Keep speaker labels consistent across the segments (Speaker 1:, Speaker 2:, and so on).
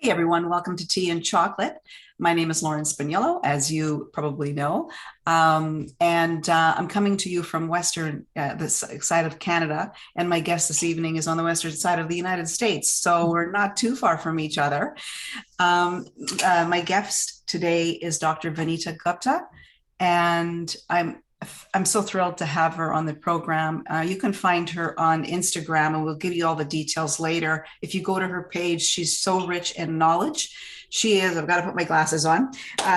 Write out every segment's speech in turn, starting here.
Speaker 1: Everyone, welcome to Tea and Chocolate. My name is Lauren Spaniello, as you probably know, and I'm coming to you from this side of Canada, and my guest this evening is on the western side of the United States, so we're not too far from each other. My guest today is Dr. Vanita Gupta, and I'm so thrilled to have her on the program. You can find her on Instagram, and we'll give you all the details later. If you go to her page, she's so rich in knowledge. I've got to put my glasses on.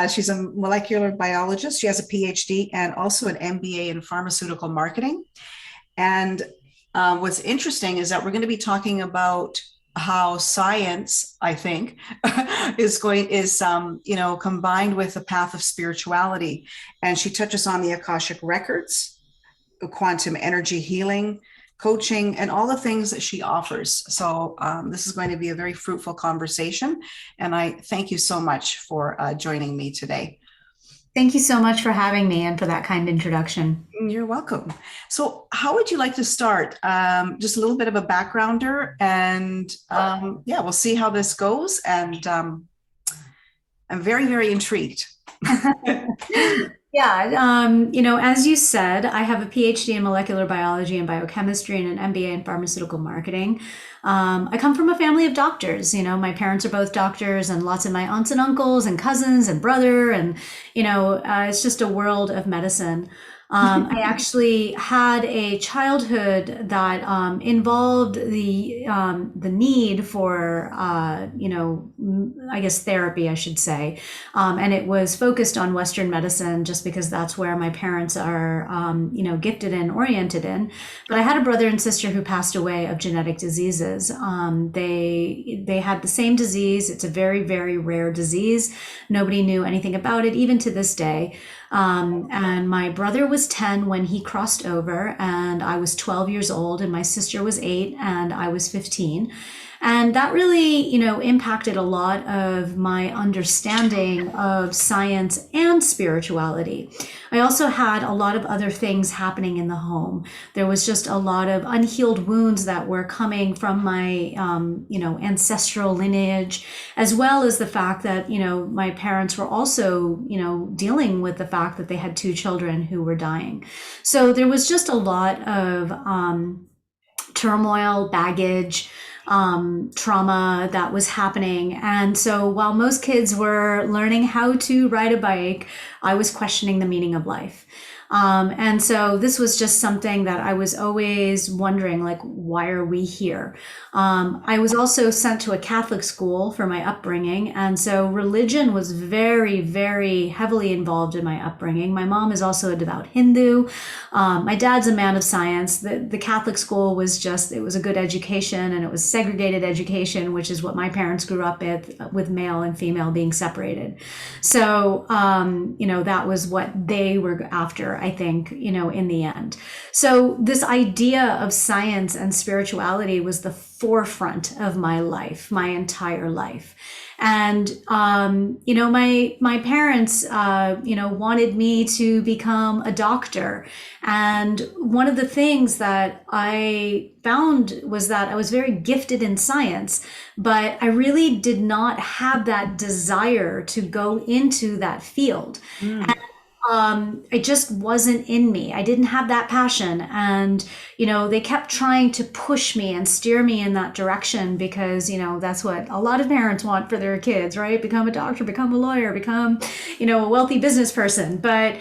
Speaker 1: She's a molecular biologist. She has a PhD and also an MBA in pharmaceutical marketing. And what's interesting is that we're going to be talking about how science, I think, is combined with the path of spirituality. And she touches on the Akashic Records, quantum energy healing, coaching, and all the things that she offers. So this is going to be a very fruitful conversation. And I thank you so much for joining me today.
Speaker 2: Thank you so much for having me and for that kind introduction.
Speaker 1: You're welcome. So how would you like to start? Just a little bit of a backgrounder, and we'll see how this goes. And I'm very, very intrigued.
Speaker 2: As you said, I have a PhD in molecular biology and biochemistry and an MBA in pharmaceutical marketing. I come from a family of doctors. My parents are both doctors, and lots of my aunts and uncles and cousins and brother. And, it's just a world of medicine. I actually had a childhood that involved the need for I guess therapy, I should say, and it was focused on Western medicine just because that's where my parents are gifted and oriented in. But I had a brother and sister who passed away of genetic diseases. They had the same disease. It's a very, very rare disease. Nobody knew anything about it, even to this day. And my brother was 10 when he crossed over, and I was 12 years old, and my sister was 8 and I was 15. And that really, impacted a lot of my understanding of science and spirituality. I also had a lot of other things happening in the home. There was just a lot of unhealed wounds that were coming from my, ancestral lineage, as well as the fact that, my parents were also, dealing with the fact that they had 2 children who were dying. So there was just a lot of turmoil, baggage, trauma that was happening. And so while most kids were learning how to ride a bike, I was questioning the meaning of life. And so this was just something that I was always wondering, like, why are we here? I was also sent to a Catholic school for my upbringing. And so religion was very, very heavily involved in my upbringing. My mom is also a devout Hindu. My dad's a man of science. The Catholic school was it was a good education, and it was segregated education, which is what my parents grew up with male and female being separated. So, that was what they were after, I think, in the end. So this idea of science and spirituality was the forefront of my life, my entire life. And, my parents, wanted me to become a doctor. And one of the things that I found was that I was very gifted in science, but I really did not have that desire to go into that field. It just wasn't in me. I didn't have that passion. And, they kept trying to push me and steer me in that direction because, that's what a lot of parents want for their kids, right? Become a doctor, become a lawyer, become, a wealthy business person. But,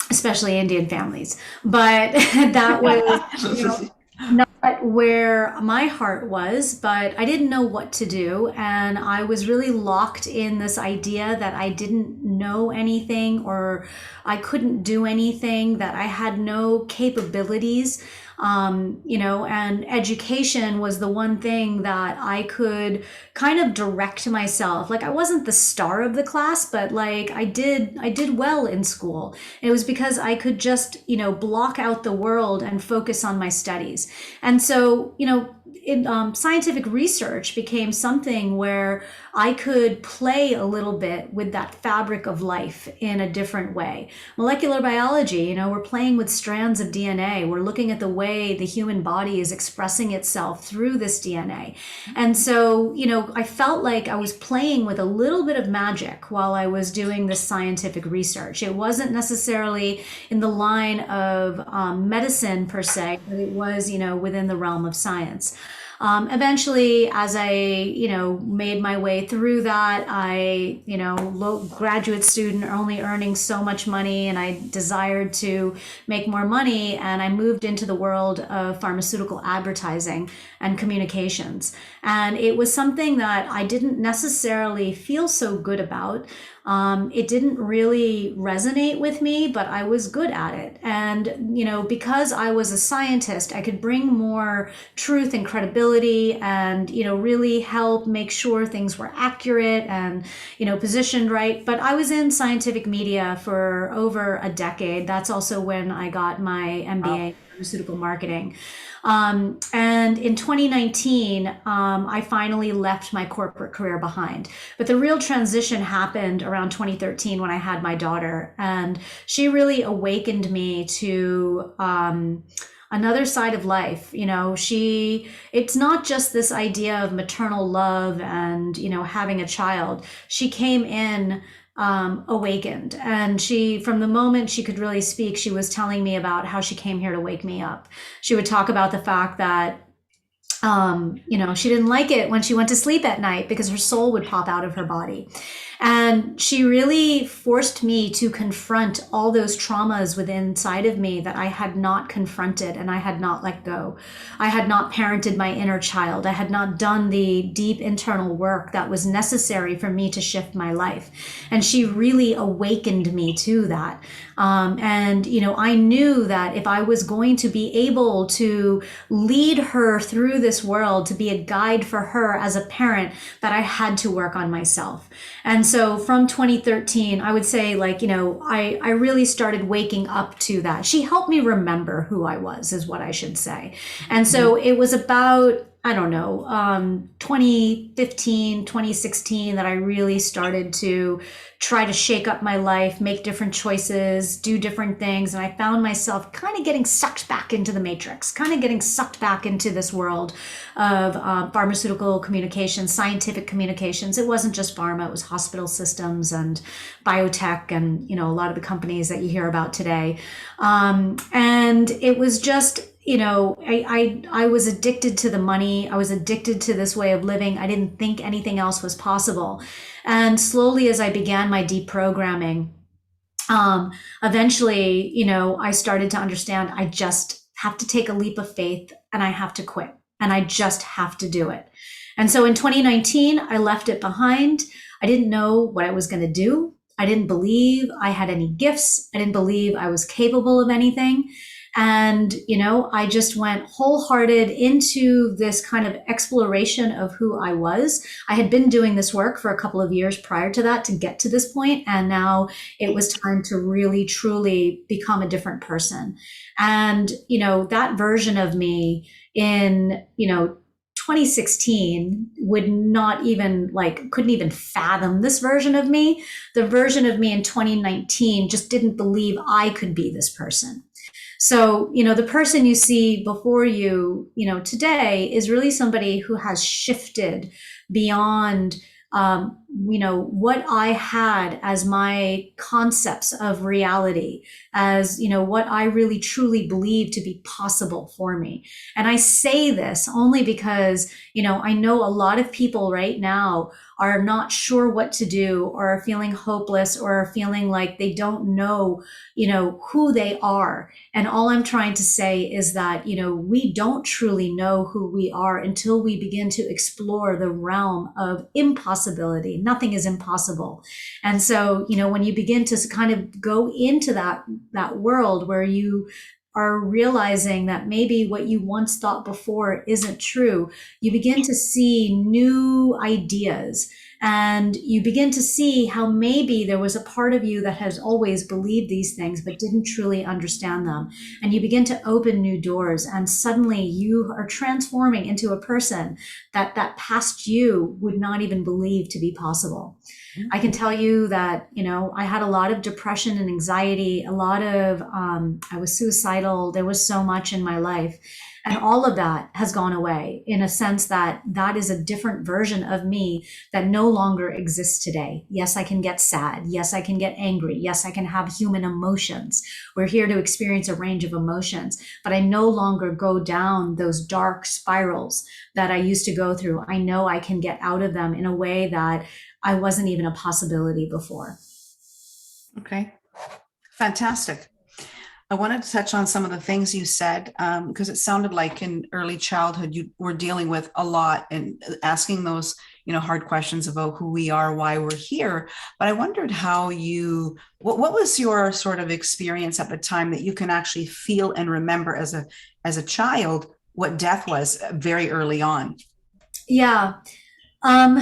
Speaker 2: especially Indian families. But that was, not where my heart was, but I didn't know what to do. And I was really locked in this idea that I didn't know anything or I couldn't do anything, that I had no capabilities. And education was the one thing that I could kind of direct myself. Like, I wasn't the star of the class, but like I did well in school. It was because I could just, block out the world and focus on my studies. And so, scientific research became something where I could play a little bit with that fabric of life in a different way. Molecular biology, we're playing with strands of DNA. We're looking at the way the human body is expressing itself through this DNA. And so, I felt like I was playing with a little bit of magic while I was doing this scientific research. It wasn't necessarily in the line of medicine per se, but it was, within the realm of science. Eventually, as I, made my way through that, I, low graduate student, only earning so much money, and I desired to make more money, and I moved into the world of pharmaceutical advertising and communications. And it was something that I didn't necessarily feel so good about. It didn't really resonate with me, but I was good at it. And, because I was a scientist, I could bring more truth and credibility and, really help make sure things were accurate and, positioned right. But I was in scientific media for over a decade. That's also when I got my MBA in pharmaceutical marketing. And in 2019, I finally left my corporate career behind. But the real transition happened around 2013 when I had my daughter. And she really awakened me to another side of life. It's not just this idea of maternal love and, having a child. She came in awakened. And from the moment she could really speak, she was telling me about how she came here to wake me up. She would talk about the fact that, she didn't like it when she went to sleep at night because her soul would pop out of her body. And she really forced me to confront all those traumas within inside of me that I had not confronted and I had not let go. I had not parented my inner child. I had not done the deep internal work that was necessary for me to shift my life. And she really awakened me to that. I knew that if I was going to be able to lead her through this world, to be a guide for her as a parent, that I had to work on myself. And so from 2013, I would say I really started waking up to that. She helped me remember who I was, is what I should say. And so it was about, 2015, 2016 that I really started to try to shake up my life, make different choices, do different things. And I found myself kind of getting sucked back into the matrix, kind of getting sucked back into this world of pharmaceutical communications, scientific communications. It wasn't just pharma, it was hospital systems and biotech and, a lot of the companies that you hear about today. And it was just, I was addicted to the money. I was addicted to this way of living. I didn't think anything else was possible. And slowly, as I began my deprogramming, eventually, I started to understand I just have to take a leap of faith and I have to quit and I just have to do it. And so in 2019, I left it behind. I didn't know what I was going to do. I didn't believe I had any gifts. I didn't believe I was capable of anything. And, I just went wholehearted into this kind of exploration of who I was. I had been doing this work for a couple of years prior to that to get to this point, and now it was time to really, truly become a different person. And, that version of me in, 2016 would not even couldn't even fathom this version of me. The version of me in 2019 just didn't believe I could be this person. So, the person you see before you, today is really somebody who has shifted beyond, what I had as my concepts of reality, as, what I really truly believe to be possible for me. And I say this only because, I know a lot of people right now are not sure what to do or are feeling hopeless or are feeling like they don't know, who they are. And all I'm trying to say is that, we don't truly know who we are until we begin to explore the realm of impossibility. Nothing is impossible. And so, when you begin to kind of go into that world where you are realizing that maybe what you once thought before isn't true, you begin to see new ideas And you begin to see how maybe there was a part of you that has always believed these things, but didn't truly understand them. And you begin to open new doors, and suddenly you are transforming into a person that past you would not even believe to be possible. I can tell you that, I had a lot of depression and anxiety, a lot of, I was suicidal. There was so much in my life. And all of that has gone away, in a sense that that is a different version of me that no longer exists today. Yes, I can get sad. Yes, I can get angry. Yes, I can have human emotions. We're here to experience a range of emotions, but I no longer go down those dark spirals that I used to go through. I know I can get out of them in a way that I wasn't even a possibility before.
Speaker 1: Okay, fantastic. I wanted to touch on some of the things you said, because it sounded like in early childhood you were dealing with a lot and asking those, hard questions about who we are, why we're here. But I wondered how what was your sort of experience at the time that you can actually feel and remember as a child what death was very early on?
Speaker 2: Yeah. Um,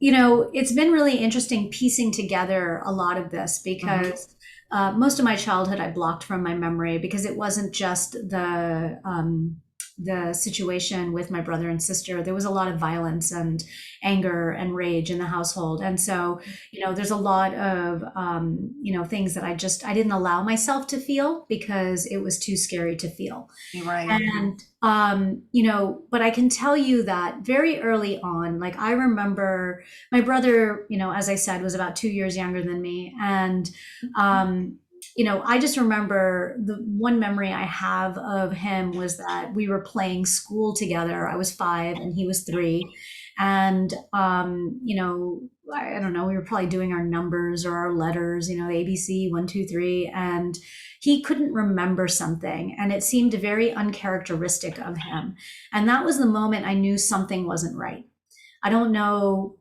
Speaker 2: it's been really interesting piecing together a lot of this,
Speaker 1: Mm-hmm.
Speaker 2: because most of my childhood I blocked from my memory, because it wasn't just the situation with my brother and sister. There was a lot of violence and anger and rage in the household, and so there's a lot of things that I didn't allow myself to feel because it was too scary to feel.
Speaker 1: You're right.
Speaker 2: And, but I can tell you that very early on, like I remember my brother, as I said, was about 2 years younger than me. And, I just remember the one memory I have of him was that we were playing school together. I was 5 and he was 3. And, I don't know, we were probably doing our numbers or our letters, the ABC, 1, 2, 3. And he couldn't remember something, and it seemed very uncharacteristic of him. And that was the moment I knew something wasn't right. I don't know,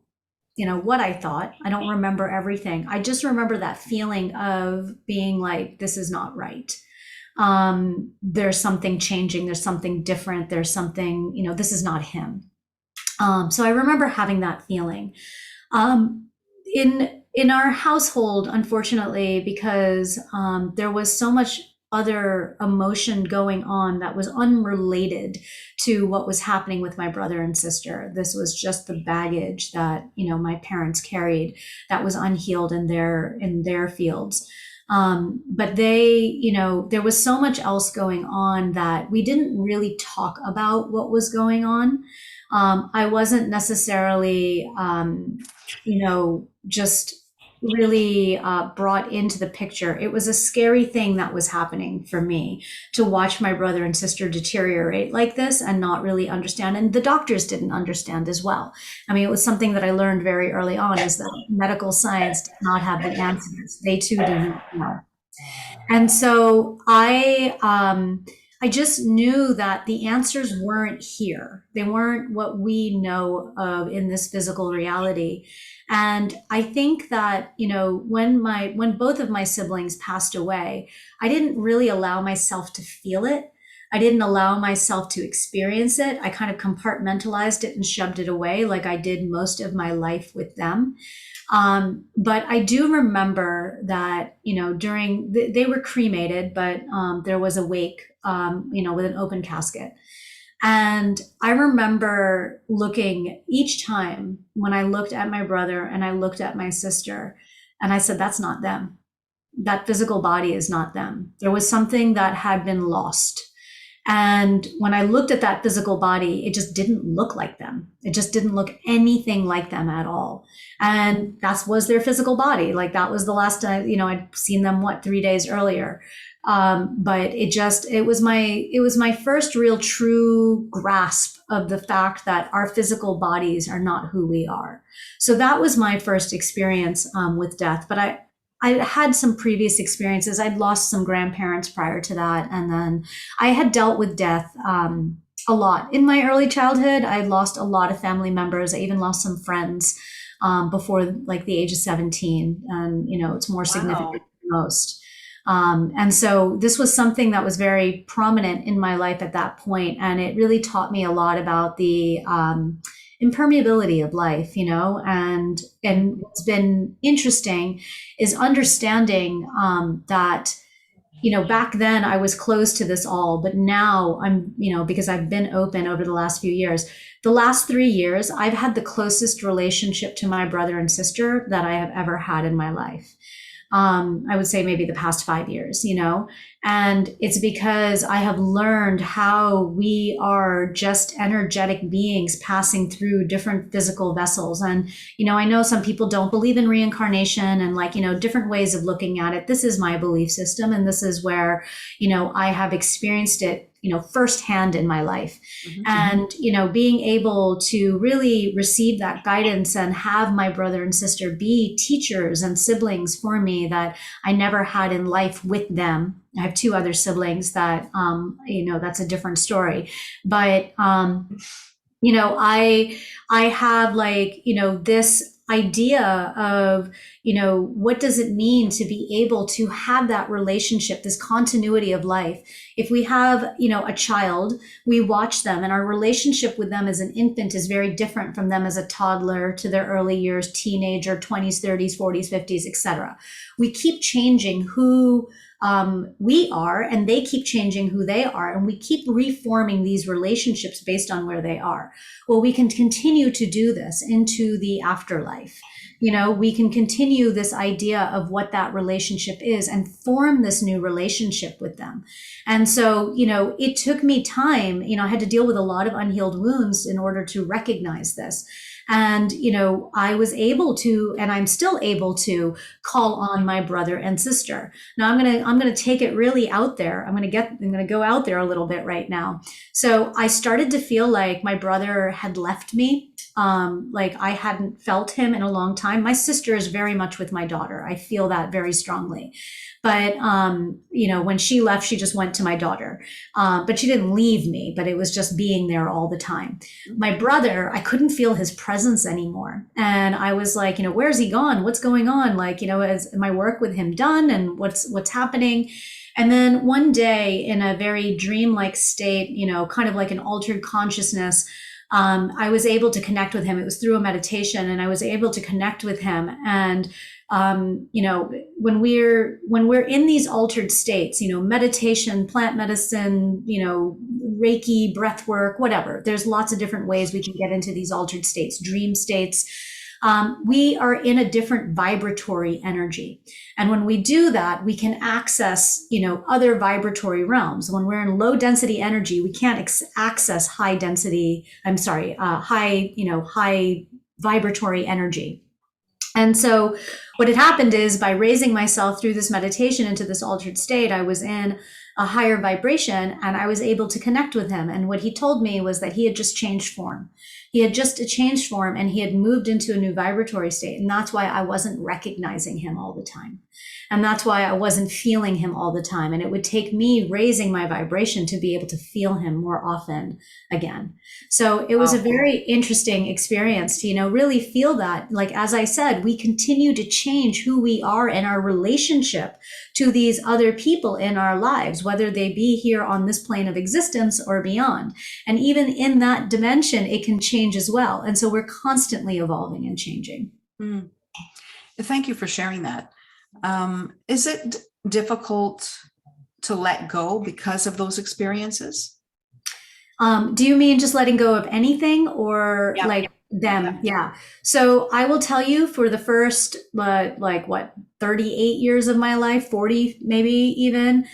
Speaker 2: what I thought. I don't remember everything. I just remember that feeling of being like, this is not right. There's something changing. There's something different. There's something, this is not him. So I remember having that feeling. Um, in our household, unfortunately, because there was so much other emotion going on that was unrelated to what was happening with my brother and sister. This was just the baggage that my parents carried that was unhealed in their fields. But there was so much else going on that we didn't really talk about what was going on. I wasn't necessarily, just really brought into the picture. It was a scary thing that was happening for me, to watch my brother and sister deteriorate like this and not really understand. And the doctors didn't understand as well. I mean, it was something that I learned very early on, is that medical science did not have the answers. They too didn't know. And so I just knew that the answers weren't here. They weren't what we know of in this physical reality. And I think that, when both of my siblings passed away, I didn't really allow myself to feel it. I didn't allow myself to experience it. I kind of compartmentalized it and shoved it away, like I did most of my life with them. But I do remember that, they were cremated, but there was a wake, with an open casket. And I remember looking each time when I looked at my brother and I looked at my sister, and I said, that's not them. That physical body is not them. There was something that had been lost. And when I looked at that physical body, it just didn't look like them. It just didn't look anything like them at all. And that was their physical body. Like that was the last time, I'd seen them, 3 days earlier. But it was my first real true grasp of the fact that our physical bodies are not who we are. So that was my first experience with death. But I had some previous experiences. I'd lost some grandparents prior to that. And then I had dealt with death a lot. In my early childhood, I lost a lot of family members. I even lost some friends before like the age of 17. And, it's more significant
Speaker 1: Wow.
Speaker 2: than most. And so this was something that was very prominent in my life at that point. And it really taught me a lot about the impermeability of life, and what's been interesting is understanding that back then I was closed to this all, but now I'm, because I've been open over the last few years. The last 3 years, I've had the closest relationship to my brother and sister that I have ever had in my life. I would say maybe the past 5 years, and it's because I have learned how we are just energetic beings passing through different physical vessels. And, I know some people don't believe in reincarnation and different ways of looking at it. This is my belief system. And this is where, I have experienced it firsthand in my life. Mm-hmm. And, being able to really receive that guidance and have my brother and sister be teachers and siblings for me that I never had in life with them. I have 2 other siblings that, that's a different story. But, I have this idea of, what does it mean to be able to have that relationship, this continuity of life? If we have, a child, we watch them, and our relationship with them as an infant is very different from them as a toddler to their early years, teenager, 20s, 30s, 40s, 50s, etc. We keep changing who we are, and they keep changing who they are, and we keep reforming these relationships based on where they are. Well, we can continue to do this into the afterlife. We can continue this idea of what that relationship is and form this new relationship with them. And so, it took me time. I had to deal with a lot of unhealed wounds in order to recognize this. And, I was able to, and I'm still able to call on my brother and sister. Now I'm going to take it really out there. I'm going to go out there a little bit right now. So I started to feel like my brother had left me. Like I hadn't felt him in a long time. My sister is very much with my daughter. I feel that very strongly. But, when she left, she just went to my daughter. But she didn't leave me, but it was just being there all the time. My brother, I couldn't feel his presence anymore. And I was like, where's he gone? What's going on? Is my work with him done? And what's happening? And then one day in a very dreamlike state, kind of like an altered consciousness, I was able to connect with him. It was through a meditation, and I was able to connect with him. And when we're in these altered states, meditation, plant medicine, Reiki, breath work, whatever, there's lots of different ways we can get into these altered states, dream states. We are in a different vibratory energy. And when we do that, we can access, other vibratory realms. When we're in low density energy, we can't access high vibratory energy. And so what had happened is, by raising myself through this meditation into this altered state, I was in a higher vibration, and I was able to connect with him. And what he told me was that he had just changed form. He had just changed form, and he had moved into a new vibratory state. And that's why I wasn't recognizing him all the time. And that's why I wasn't feeling him all the time. And it would take me raising my vibration to be able to feel him more often again. So it was a very interesting experience to, really feel that, as I said, we continue to change who we are in our relationship to these other people in our lives, whether they be here on this plane of existence or beyond. And even in that dimension, it can change as well. And so we're constantly evolving and changing.
Speaker 1: Mm. Thank you for sharing that. Is it difficult to let go because of those experiences?
Speaker 2: Do you mean just letting go of anything, or them? Yeah. So I will tell you, for the first 38 years of my life, 40 maybe even,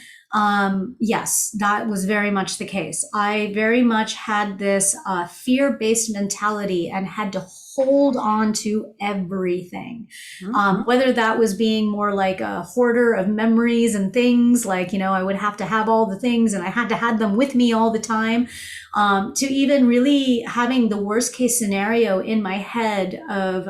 Speaker 2: yes, that was very much the case. I very much had this fear-based mentality and had to hold on to everything. Mm-hmm. Whether that was being more like a hoarder of memories and things, I would have to have all the things and I had to have them with me all the time, to even really having the worst case scenario in my head of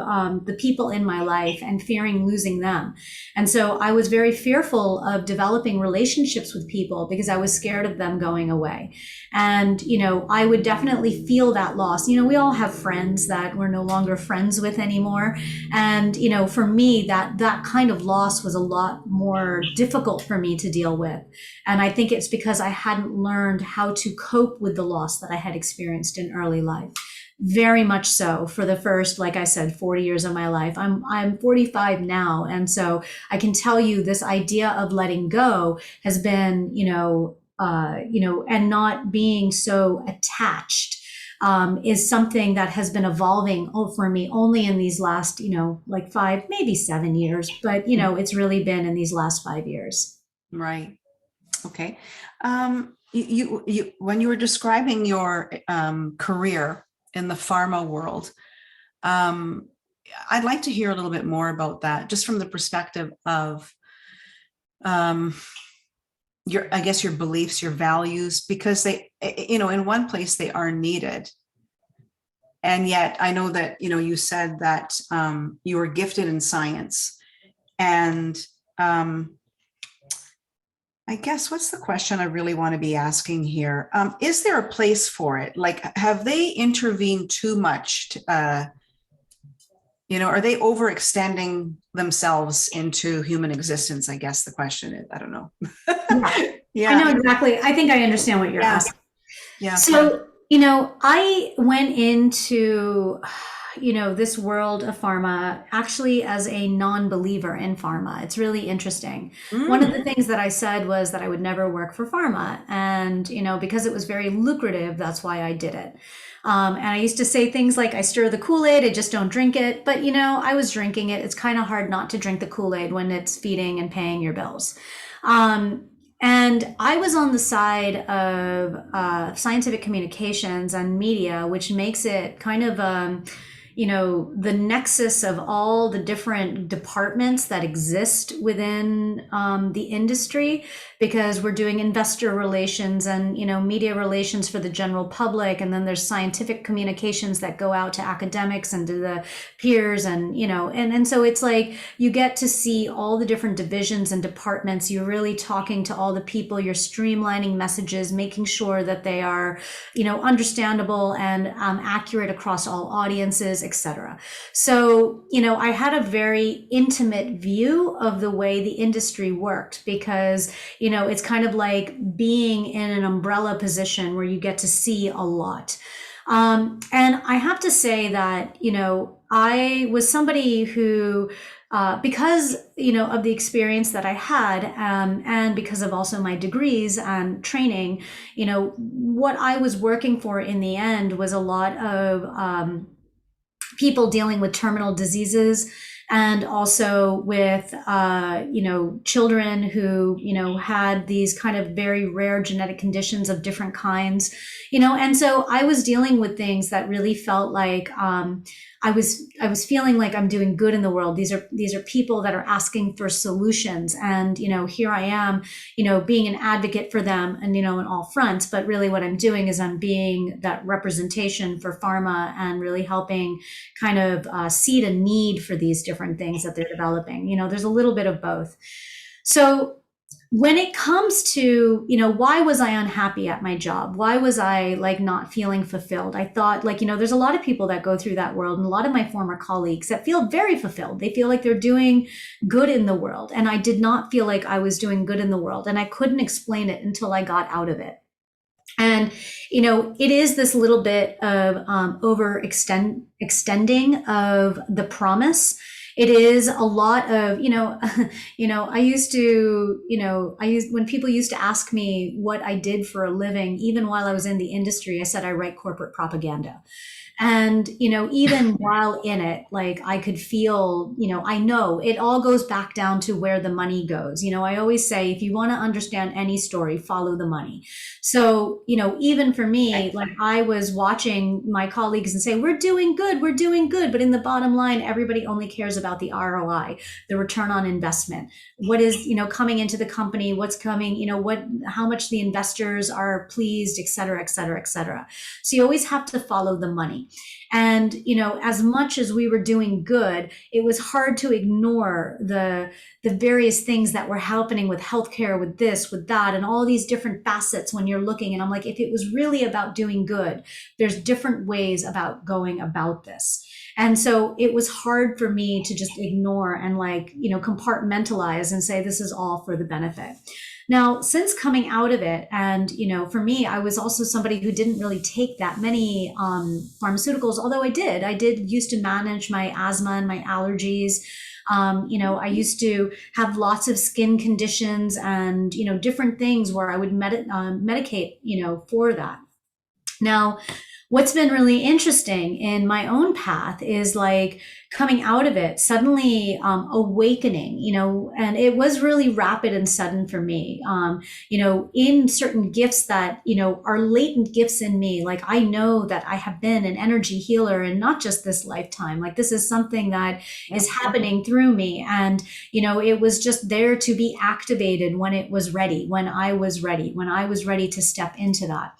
Speaker 2: the people in my life and fearing losing them. And so I was very fearful of developing relationships with people because I was scared of them going away. And, I would definitely feel that loss. We all have friends that we're no longer friends with anymore. And, for me, that kind of loss was a lot more difficult for me to deal with. And I think it's because I hadn't learned how to cope with the loss that I had experienced in early life. very much so for the first, like I said, 40 years of my life. I'm 45 now. And so I can tell you this idea of letting go has been, and not being so attached is something that has been evolving for me only in these last, like 5, maybe 7 years, but it's really been in these last 5 years.
Speaker 1: Right. Okay. When you were describing your career in the pharma world, um, I'd like to hear a little bit more about that, just from the perspective of um, I guess your beliefs, your values, because they, in one place they are needed. And yet I know that, you said that you were gifted in science. And I guess what's the question I really want to be asking here? Is there a place for it? Like, have they intervened too much? Are they overextending themselves into human existence? I guess the question is, I don't know.
Speaker 2: Yeah,
Speaker 1: Yeah.
Speaker 2: I know exactly. I think I understand what you're
Speaker 1: Yeah.
Speaker 2: asking.
Speaker 1: Yeah.
Speaker 2: So, I went into, this world of pharma actually as a non-believer in pharma. It's really interesting. One of the things that I said was that I would never work for pharma. And, because it was very lucrative, that's why I did it. And I used to say things like, I stir the Kool-Aid, I just don't drink it. But, I was drinking it. It's kind of hard not to drink the Kool-Aid when it's feeding and paying your bills. And I was on the side of scientific communications and media, which makes it kind of, the nexus of all the different departments that exist within the industry, because we're doing investor relations and, media relations for the general public. And then there's scientific communications that go out to academics and to the peers. And, and so it's like you get to see all the different divisions and departments. You're really talking to all the people. You're streamlining messages, making sure that they are, understandable and accurate across all audiences, etc. So, I had a very intimate view of the way the industry worked, because, it's kind of like being in an umbrella position where you get to see a lot. And I have to say that, I was somebody who, because, of the experience that I had, and because of also my degrees and training, what I was working for in the end was a lot of people dealing with terminal diseases, and also with, children who, had these kind of very rare genetic conditions of different kinds, and so I was dealing with things that really felt like, I was feeling like I'm doing good in the world. These are people that are asking for solutions. And, here I am, being an advocate for them and, in all fronts. But really what I'm doing is I'm being that representation for pharma and really helping kind of seed a need for these different things that they're developing. There's a little bit of both. So when it comes to, why was I unhappy at my job? Why was I like not feeling fulfilled? I thought like, there's a lot of people that go through that world, and a lot of my former colleagues that feel very fulfilled. They feel like they're doing good in the world. And I did not feel like I was doing good in the world. And I couldn't explain it until I got out of it. And, it is this little bit of extending of the promise. It is a lot of, when people used to ask me what I did for a living, even while I was in the industry, I said, I write corporate propaganda. And, even while in it, like I could feel, I know it all goes back down to where the money goes. I always say, if you want to understand any story, follow the money. So, even for me, like I was watching my colleagues and say, we're doing good. But in the bottom line, everybody only cares about the ROI, the return on investment. What is, coming into the company, what's coming, how much the investors are pleased, et cetera, et cetera, et cetera. So you always have to follow the money. And, as much as we were doing good, it was hard to ignore the various things that were happening with healthcare, with this, with that, and all these different facets when you're looking. And I'm like, if it was really about doing good, there's different ways about going about this. And so it was hard for me to just ignore and compartmentalize and say, this is all for the benefit. Now, since coming out of it, and for me, I was also somebody who didn't really take that many pharmaceuticals, although I did used to manage my asthma and my allergies. I used to have lots of skin conditions and different things where I would medicate for that. Now, what's been really interesting in my own path is like coming out of it, suddenly awakening, and it was really rapid and sudden for me, in certain gifts that, are latent gifts in me. Like I know that I have been an energy healer and not just this lifetime. Like this is something that is happening through me. And, it was just there to be activated when it was ready, when I was ready to step into that.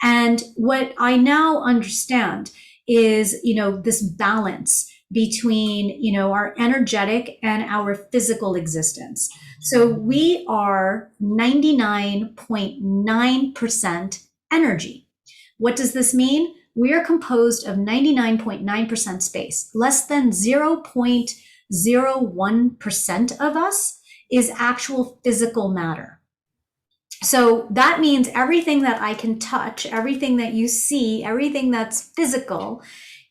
Speaker 2: And what I now understand is, this balance between, our energetic and our physical existence. So we are 99.9% energy. What does this mean? We are composed of 99.9% space. Less than 0.01% of us is actual physical matter. So that means everything that I can touch, everything that you see, everything that's physical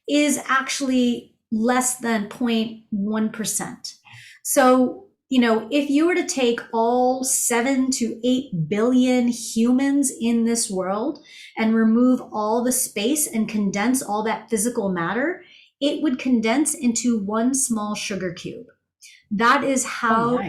Speaker 2: is actually less than 0.1%. So, if you were to take all 7 to 8 billion humans in this world and remove all the space and condense all that physical matter, it would condense into one small sugar cube. That is how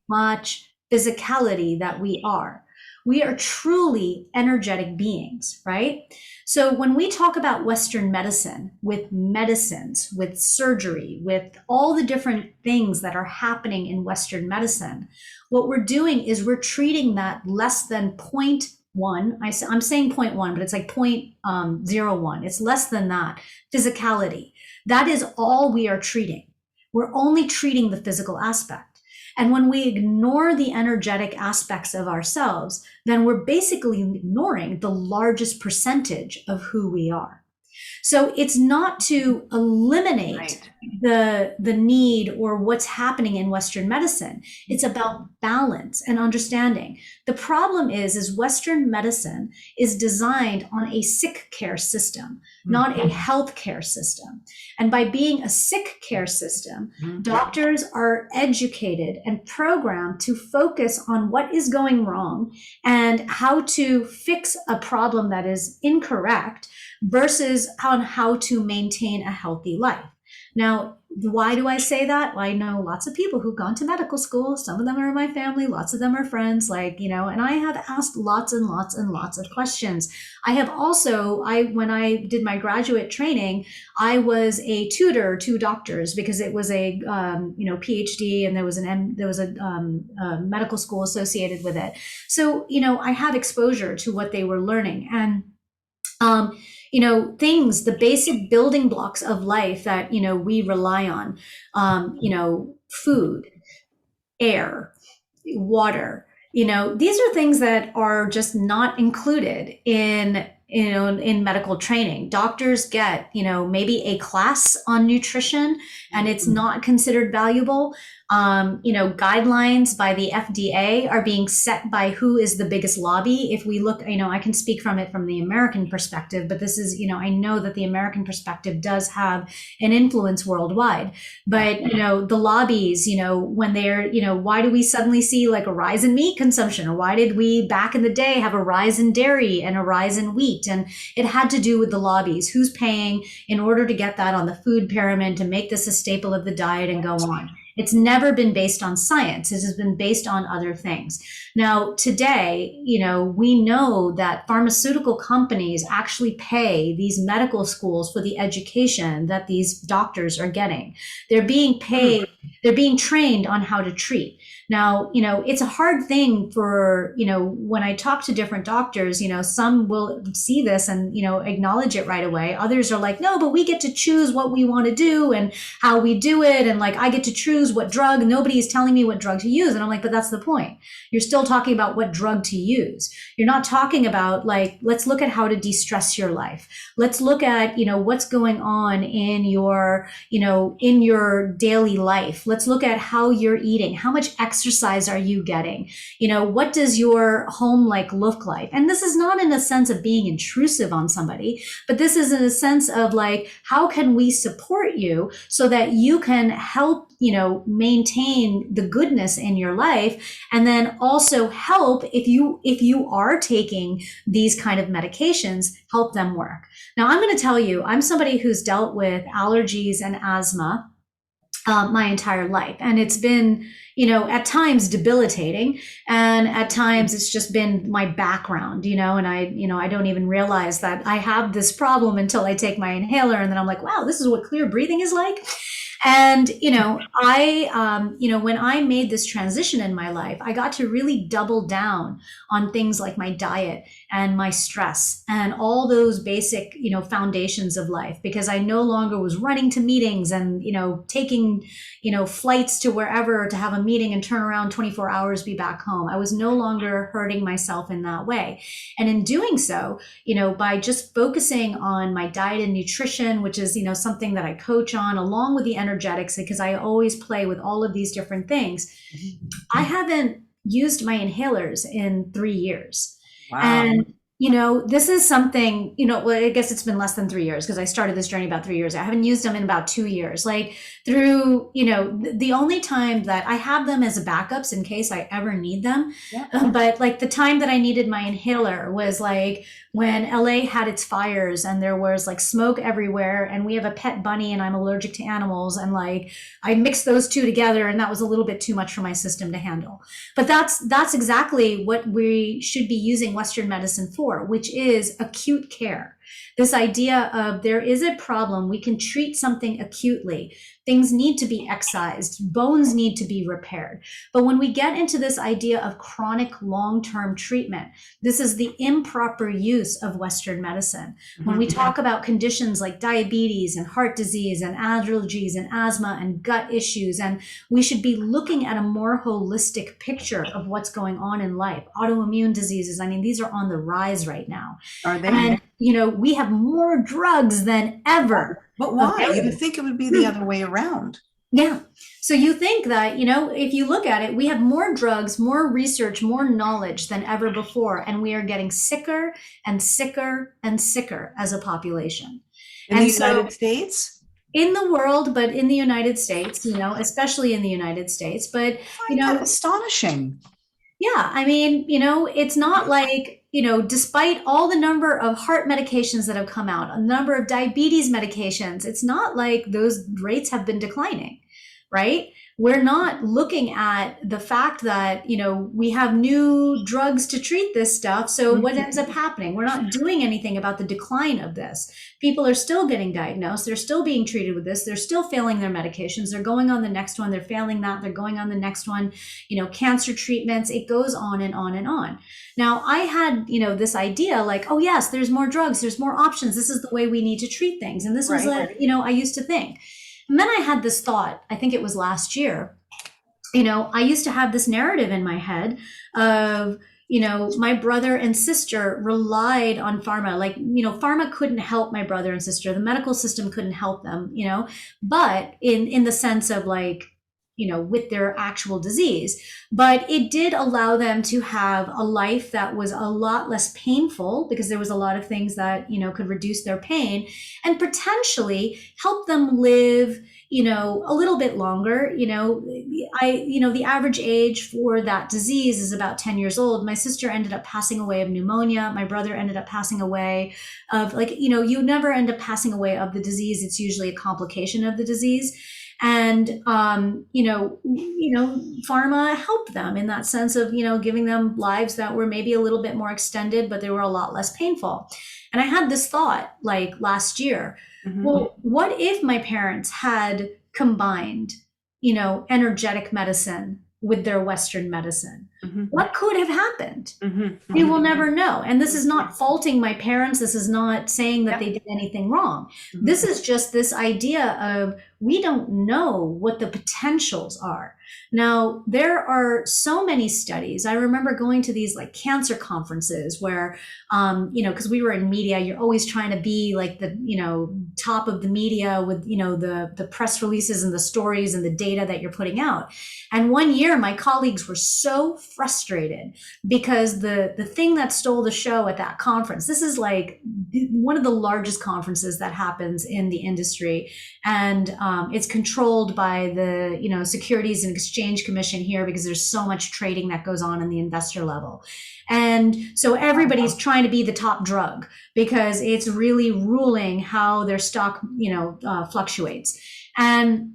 Speaker 2: much physicality that we are. We are truly energetic beings, right? So when we talk about Western medicine, with medicines, with surgery, with all the different things that are happening in Western medicine, what we're doing is we're treating that less than 0.1. I'm saying 0.1, but it's like 0.01. It's less than that physicality. That is all we are treating. We're only treating the physical aspect. And when we ignore the energetic aspects of ourselves, then we're basically ignoring the largest percentage of who we are. So it's not to eliminate the need or what's happening in Western medicine. It's about balance and understanding. The problem is Western medicine is designed on a sick care system, not a health care system. And by being a sick care system, doctors are educated and programmed to focus on what is going wrong and how to fix a problem that is incorrect versus on how to maintain a healthy life. Now, why do I say that? Well, I know lots of people who've gone to medical school. Some of them are in my family. Lots of them are friends, and I have asked lots and lots and lots of questions. I have also, when I did my graduate training, I was a tutor to doctors because it was a, PhD, and there was a medical school associated with it. So, I had exposure to what they were learning. And, things, the basic building blocks of life that, we rely on, food, air, water, these are things that are just not included in medical training. Doctors get, maybe a class on nutrition and it's not considered valuable. Guidelines by the FDA are being set by who is the biggest lobby. If we look, I can speak from the American perspective, but this is, I know that the American perspective does have an influence worldwide. But, the lobbies, when they're, why do we suddenly see like a rise in meat consumption? Or why did we back in the day have a rise in dairy and a rise in wheat? And it had to do with the lobbies. Who's paying in order to get that on the food pyramid to make this a staple of the diet and go on? It's never been based on science. It has been based on other things. Now, today, we know that pharmaceutical companies actually pay these medical schools for the education that these doctors are getting. They're being paid, they're being trained on how to treat. Now, it's a hard thing for, when I talk to different doctors, some will see this and, acknowledge it right away. Others are like, no, but we get to choose what we want to do and how we do it. And I get to choose what drug. Nobody is telling me what drug to use. And I'm like, but that's the point. You're still talking about what drug to use. You're not talking about let's look at how to de-stress your life. Let's look at, what's going on in your, in your daily life. Let's look at how you're eating. How much exercise are you getting? What does your home look like? And this is not in a sense of being intrusive on somebody, but this is in a sense of how can we support you so that you can help, maintain the goodness in your life, and then also help if you are taking these kind of medications, help them work. Now, I'm going to tell you, I'm somebody who's dealt with allergies and asthma my entire life. And it's been, at times debilitating. And at times it's just been my background, and I don't even realize that I have this problem until I take my inhaler. And then I'm like, wow, this is what clear breathing is like. And, when I made this transition in my life, I got to really double down on things like my diet and my stress and all those basic, foundations of life, because I no longer was running to meetings and, taking, flights to wherever to have a meeting and turn around 24 hours, be back home. I was no longer hurting myself in that way. And in doing so, by just focusing on my diet and nutrition, which is, something that I coach on along with the energetics, because I always play with all of these different things. I haven't used my inhalers in 3 years.
Speaker 1: Wow.
Speaker 2: And, this is something, well, I guess it's been less than 3 years because I started this journey about 3 years. I haven't used them in about 2 years. The only time that I have them as a backups in case I ever need them. Yeah. But the time that I needed my inhaler was when LA had its fires and there was smoke everywhere, and we have a pet bunny and I'm allergic to animals. And I mixed those two together, and that was a little bit too much for my system to handle. But that's exactly what we should be using Western medicine for, which is acute care. This idea of there is a problem, we can treat something acutely. Things need to be excised, bones need to be repaired. But when we get into this idea of chronic long-term treatment, this is the improper use of Western medicine. When we talk about conditions like diabetes and heart disease and allergies and asthma and gut issues, and we should be looking at a more holistic picture of what's going on in life. Autoimmune diseases, these are on the rise right now.
Speaker 1: Are they?
Speaker 2: And, we have more drugs than ever.
Speaker 1: But why? You would think it would be the other way around.
Speaker 2: Yeah. So you think that, if you look at it, we have more drugs, more research, more knowledge than ever before, and we are getting sicker and sicker and sicker as a population.
Speaker 1: In the United States?
Speaker 2: In the world, but in the United States, especially in the United States. But,
Speaker 1: that's astonishing.
Speaker 2: Yeah. It's not despite all the number of heart medications that have come out, a number of diabetes medications, it's not like those rates have been declining, right? We're not looking at the fact that, we have new drugs to treat this stuff. So what ends up happening? We're not doing anything about the decline of this. People are still getting diagnosed. They're still being treated with this. They're still failing their medications. They're going on the next one. They're failing that. They're going on the next one. Cancer treatments. It goes on and on and on. Now, I had, this idea oh, yes, there's more drugs. There's more options. This is the way we need to treat things. And this was I used to think. And then I had this thought, I think it was last year, I used to have this narrative in my head of, my brother and sister relied on pharma. Pharma couldn't help my brother and sister. The medical system couldn't help them, but in the sense of with their actual disease, but it did allow them to have a life that was a lot less painful because there was a lot of things that, could reduce their pain and potentially help them live, a little bit longer. The average age for that disease is about 10 years old. My sister ended up passing away of pneumonia. My brother ended up passing away of you never end up passing away of the disease. It's usually a complication of the disease. And, pharma helped them in that sense of, giving them lives that were maybe a little bit more extended, but they were a lot less painful. And I had this thought last year, well, what if my parents had combined, energetic medicine with their Western medicine? What could have happened? We will never know. And this is not faulting my parents. This is not saying that they did anything wrong. This is just this idea of we don't know what the potentials are. Now, there are so many studies. I remember going to these like cancer conferences where, because we were in media, you're always trying to be like the, top of the media with, the press releases and the stories and the data that you're putting out. And one year, my colleagues were so frustrated because the thing that stole the show at that conference, this is like one of the largest conferences that happens in the industry. And it's controlled by the, Securities and Exchange Commission here because there's so much trading that goes on in the investor level. And so everybody's trying to be the top drug because it's really ruling how their stock, fluctuates. And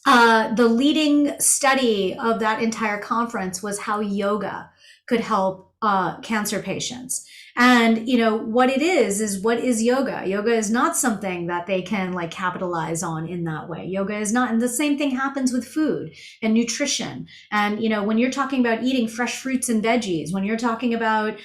Speaker 2: the leading study of that entire conference was how yoga could help cancer patients. And, what it is what is yoga? Yoga is not something that they can like capitalize on in that way. Yoga is not, and the same thing happens with food and nutrition. And, when you're talking about eating fresh fruits and veggies, when you're talking about,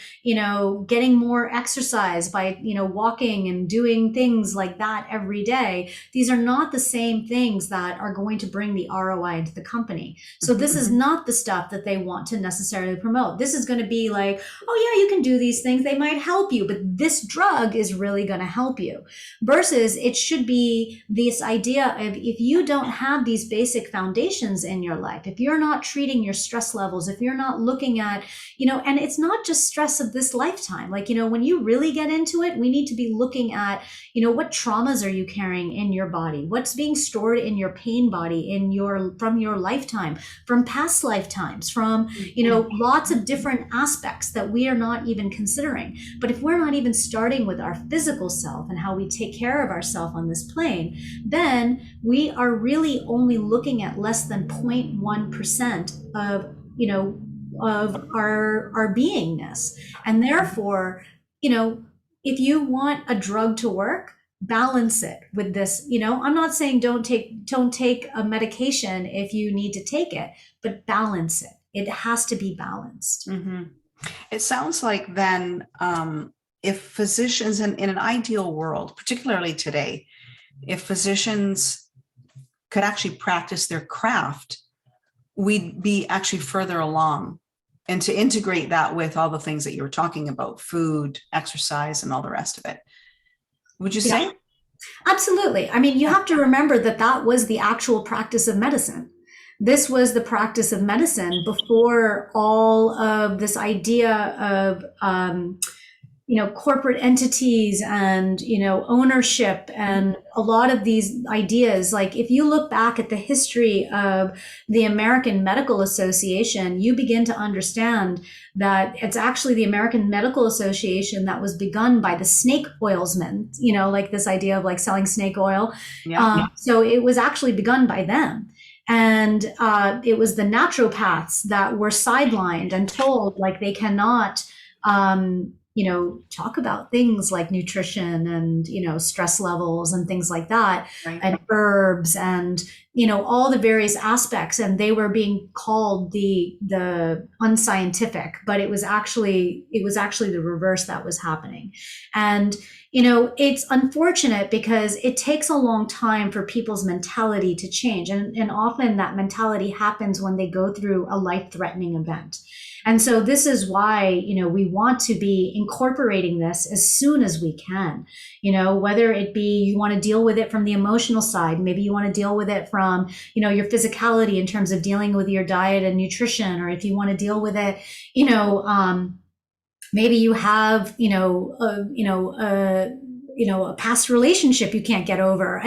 Speaker 2: getting more exercise by, walking and doing things like that every day, these are not the same things that are going to bring the ROI into the company. So this is not the stuff that they want to necessarily promote. This is going to be like, oh yeah, you can do these things. They might help you, but this drug is really going to help you. Versus it should be this idea of if you don't have these basic foundations in your life, if you're not treating your stress levels, if you're not looking at, and it's not just stress of this lifetime. Like, when you really get into it, we need to be looking at, what traumas are you carrying in your body? What's being stored in your pain body from your lifetime, from past lifetimes, from, lots of different aspects that we are not even considering. But if we're not even starting with our physical self and how we take care of ourselves on this plane, then we are really only looking at less than 0.1% of our beingness. And therefore, if you want a drug to work, balance it with this. I'm not saying don't take a medication if you need to take it, but balance it. It has to be balanced.
Speaker 1: Mm-hmm. It sounds like then if physicians in an ideal world, particularly today, if physicians could actually practice their craft, we'd be actually further along. And to integrate that with all the things that you were talking about, food, exercise, and all the rest of it. Would you say?
Speaker 2: Yeah, absolutely. I mean, you have to remember that was the actual practice of medicine. This was the practice of medicine before all of this idea of, corporate entities and, ownership and a lot of these ideas. Like if you look back at the history of the American Medical Association, you begin to understand that it's actually the American Medical Association that was begun by the snake oilsmen, like this idea of like selling snake oil. Yeah. So it was actually begun by them. And it was the naturopaths that were sidelined and told like they cannot, talk about things like nutrition and, stress levels and things like that, right, and herbs and, all the various aspects. And they were being called the unscientific, but it was actually the reverse that was happening. And, it's unfortunate because it takes a long time for people's mentality to change. And often that mentality happens when they go through a life-threatening event. And so this is why, we want to be incorporating this as soon as we can, whether it be you want to deal with it from the emotional side, maybe you want to deal with it from, your physicality in terms of dealing with your diet and nutrition, or if you want to deal with it, maybe you have, a past relationship you can't get over,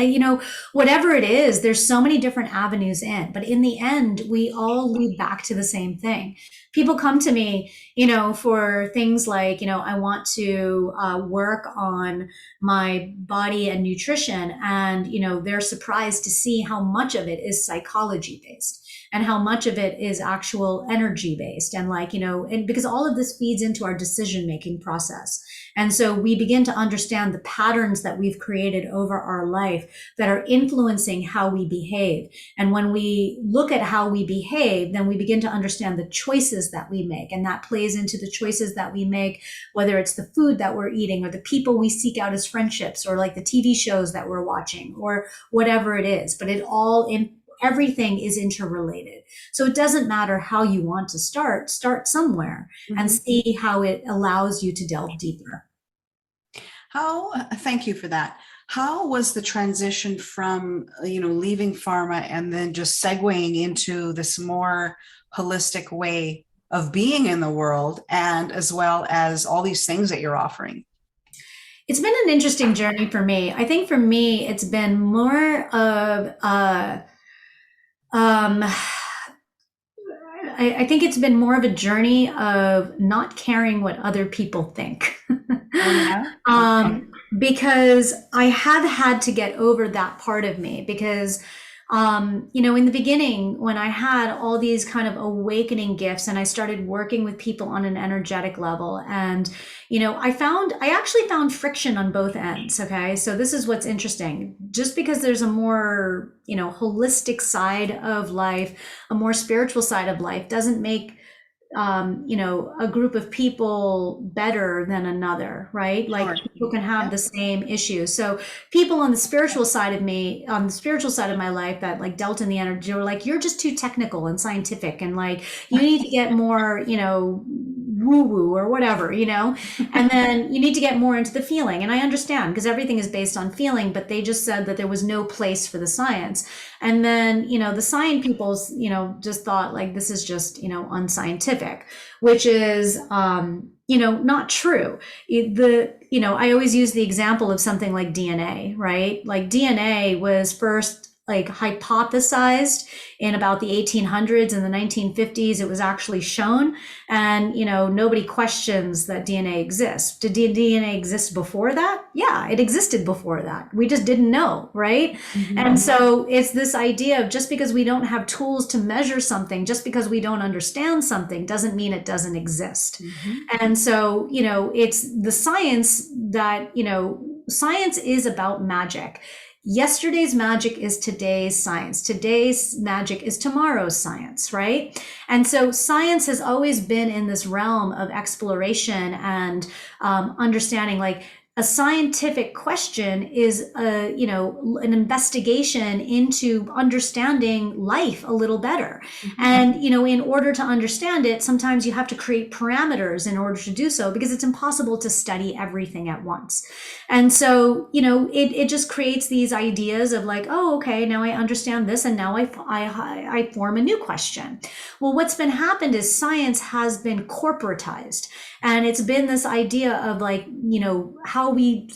Speaker 2: whatever it is, there's so many different avenues in, but in the end, we all lead back to the same thing. People come to me, for things like, I want to work on my body and nutrition. And, they're surprised to see how much of it is psychology based and how much of it is actual energy based. And and because all of this feeds into our decision-making process. And so we begin to understand the patterns that we've created over our life that are influencing how we behave. And when we look at how we behave, then we begin to understand the choices that we make. And that plays into the choices that we make, whether it's the food that we're eating or the people we seek out as friendships or like the TV shows that we're watching or whatever it is. But it all everything is interrelated. So it doesn't matter how you want to start somewhere and see how it allows you to delve deeper.
Speaker 1: Thank you for that. How was the transition from, leaving pharma and then just segueing into this more holistic way of being in the world, and as well as all these things that you're offering?
Speaker 2: It's been an interesting journey for me. I think for me, it's been more of um, I think it's been more of a journey of not caring what other people think.
Speaker 1: Oh, yeah. Okay.
Speaker 2: Because I have had to get over that part of me because, in the beginning, when I had all these kind of awakening gifts and I started working with people on an energetic level, and, I actually found friction on both ends. Okay. So this is what's interesting. Just because there's a more, holistic side of life, a more spiritual side of life doesn't make a group of people better than another, right? Like
Speaker 1: Sure.
Speaker 2: people can have
Speaker 1: Yeah.
Speaker 2: the same issues. So people on the spiritual side of me, on the spiritual side of my life that like dealt in the energy were like, you're just too technical and scientific and like you need to get more, woo woo or whatever, and then you need to get more into the feeling. And I understand because everything is based on feeling, but they just said that there was no place for the science. And then, the science people's, just thought like this is just, unscientific, which is, not true. I always use the example of something like DNA, right? Like DNA was first like hypothesized in about the 1800s and the 1950s. It was actually shown, and nobody questions that DNA exists. Did DNA exist before that? Yeah, it existed before that. We just didn't know, right? And so it's this idea of just because we don't have tools to measure something, just because we don't understand something, doesn't mean it doesn't exist. And so it's the science that science is about magic. Yesterday's magic is today's science. Today's magic is tomorrow's science, right? And so science has always been in this realm of exploration and understanding. Like a scientific question is an investigation into understanding life a little better. And in order to understand it, sometimes you have to create parameters in order to do so, because it's impossible to study everything at once. And so it just creates these ideas of like, oh, okay, now I understand this, and now I form a new question. Well, what's been happened is science has been corporatized, and it's been this idea of like how we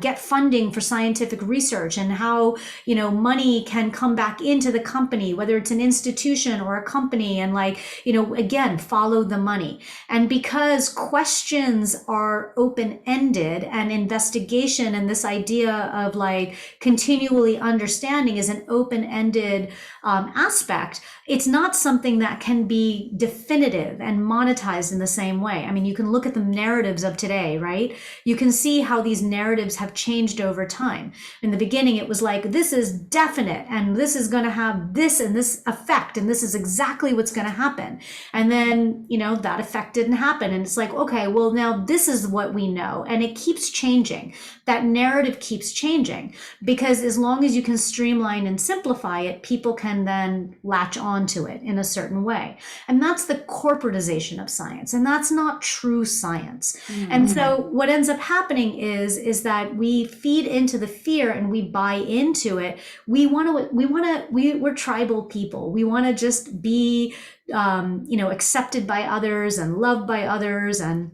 Speaker 2: get funding for scientific research, and how money can come back into the company, whether it's an institution or a company, and like again, follow the money. And because questions are open-ended and investigation and this idea of like continually understanding is an open-ended aspect, it's not something that can be definitive and monetized in the same way. I mean, you can look at the narratives of today, right? You can see how these narratives have changed over time. In the beginning, it was like, this is definite, and this is going to have this and this effect, and this is exactly what's going to happen. And then, that effect didn't happen. And it's like, okay, well, now this is what we know. And it keeps changing. That narrative keeps changing, because as long as you can streamline and simplify it, people can then latch onto it in a certain way. And that's the corporatization of science. And that's not true science. And so what ends up happening is that we feed into the fear and we buy into it. We're tribal people. We want to just be, accepted by others and loved by others, and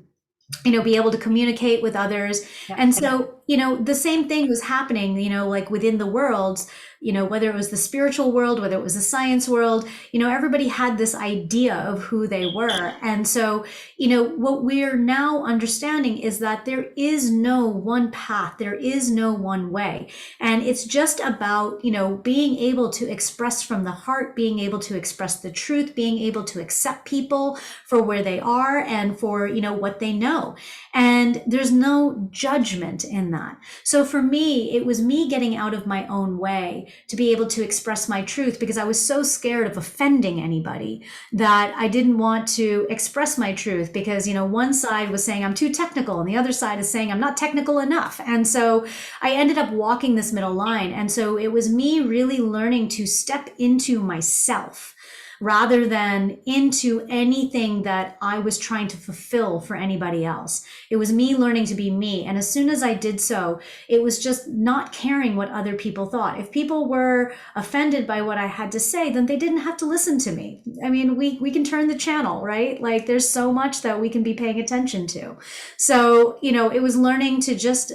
Speaker 2: be able to communicate with others.
Speaker 1: Yeah.
Speaker 2: And so, the same thing was happening, like within the worlds, whether it was the spiritual world, whether it was the science world, everybody had this idea of who they were. And so, what we're now understanding is that there is no one path, there is no one way. And it's just about, being able to express from the heart, being able to express the truth, being able to accept people for where they are and for, what they know. And there's no judgment in that. So for me, it was me getting out of my own way to be able to express my truth, because I was so scared of offending anybody that I didn't want to express my truth, because, one side was saying I'm too technical and the other side is saying I'm not technical enough. And so I ended up walking this middle line. And so it was me really learning to step into myself rather than into anything that I was trying to fulfill for anybody else. It was me learning to be me. And as soon as I did so, it was just not caring what other people thought. If people were offended by what I had to say, then they didn't have to listen to me. I mean, we can turn the channel, right? Like there's so much that we can be paying attention to. So, it was learning to just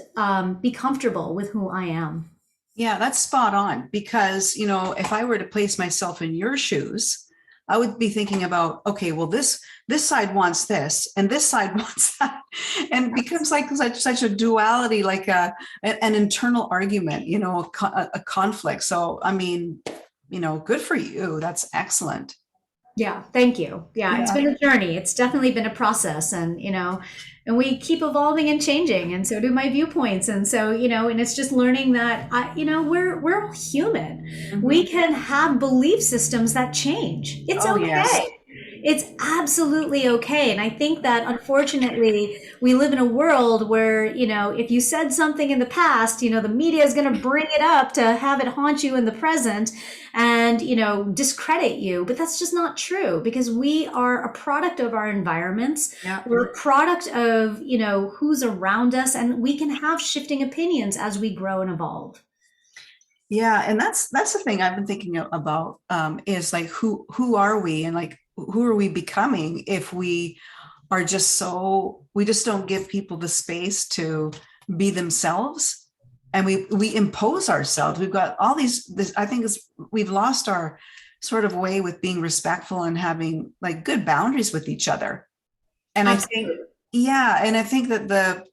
Speaker 2: be comfortable with who I am.
Speaker 1: Yeah, that's spot on. Because, if I were to place myself in your shoes, I would be thinking about, okay, well, this side wants this and this side wants that. And it becomes like such a duality, like an internal argument, a conflict. So, I mean, good for you. That's excellent.
Speaker 2: Yeah, thank you. Yeah, it's
Speaker 1: Yeah.
Speaker 2: been a journey. It's definitely been a process, and we keep evolving and changing, and so do my viewpoints. And so, and it's just learning that we're all human. We
Speaker 1: Mhm.
Speaker 2: can have belief systems that change. It's
Speaker 1: Oh, yes.
Speaker 2: okay. It's absolutely okay. And I think that unfortunately, we live in a world where, if you said something in the past, the media is going to bring it up to have it haunt you in the present and, discredit you. But that's just not true, because we are a product of our environments.
Speaker 1: Yeah.
Speaker 2: We're a product of, who's around us, and we can have shifting opinions as we grow and evolve.
Speaker 1: Yeah, and that's the thing I've been thinking about, is like who are we, and like who are we becoming if we are we just don't give people the space to be themselves, and we impose ourselves. We've got all this, I think we've lost our sort of way with being respectful and having like good boundaries with each other. And I think,
Speaker 2: Absolutely.
Speaker 1: yeah, and I think that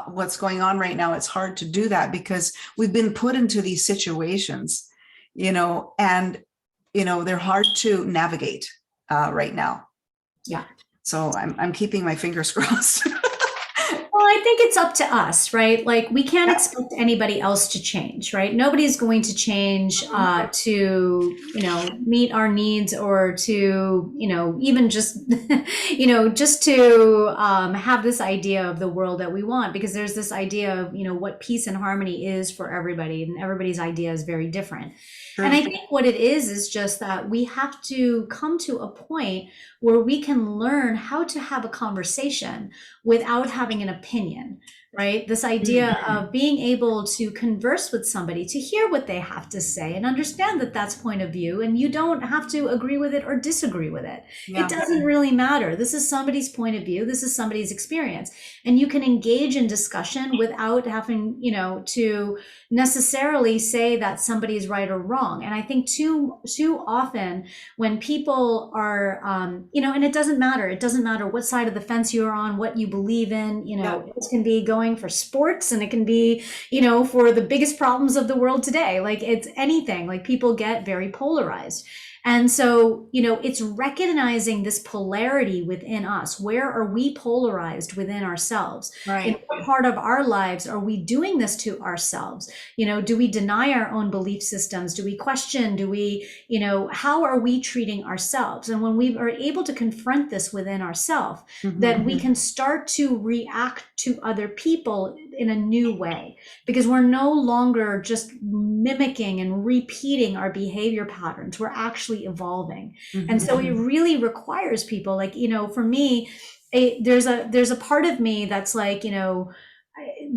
Speaker 1: what's going on right now, it's hard to do that because we've been put into these situations, and they're hard to navigate right now.
Speaker 2: Yeah.
Speaker 1: So I'm keeping my fingers crossed.
Speaker 2: Well, I think it's up to us, right? Like we can't
Speaker 1: Yeah.
Speaker 2: expect anybody else to change, right? Nobody's going to change to, meet our needs, or to, even just, just to have this idea of the world that we want, because there's this idea of, what peace and harmony is for everybody, and everybody's idea is very different. And
Speaker 1: True.
Speaker 2: I think what it is just that we have to come to a point where we can learn how to have a conversation without having an opinion, right? This idea of being able to converse with somebody, to hear what they have to say and understand that that's point of view, and you don't have to agree with it or disagree with it.
Speaker 1: Yeah.
Speaker 2: It doesn't really matter. This is somebody's point of view. This is somebody's experience. And you can engage in discussion without having, to necessarily say that somebody's right or wrong. And I think too often when people are, and it doesn't matter. It doesn't matter what side of the fence you're on, what you believe in.
Speaker 1: Yeah.
Speaker 2: It can be going for sports, and it can be, for the biggest problems of the world today. Like it's anything. Like people get very polarized. And so, it's recognizing this polarity within us. Where are we polarized within ourselves? In
Speaker 1: Right.
Speaker 2: what part of our lives are we doing this to ourselves? Do we deny our own belief systems? Do we question? Do we, how are we treating ourselves? And when we are able to confront this within ourselves, then we can start to react to other people in a new way, because we're no longer just mimicking and repeating our behavior patterns. We're actually evolving. And so it really requires people like, for me, there's a part of me that's like,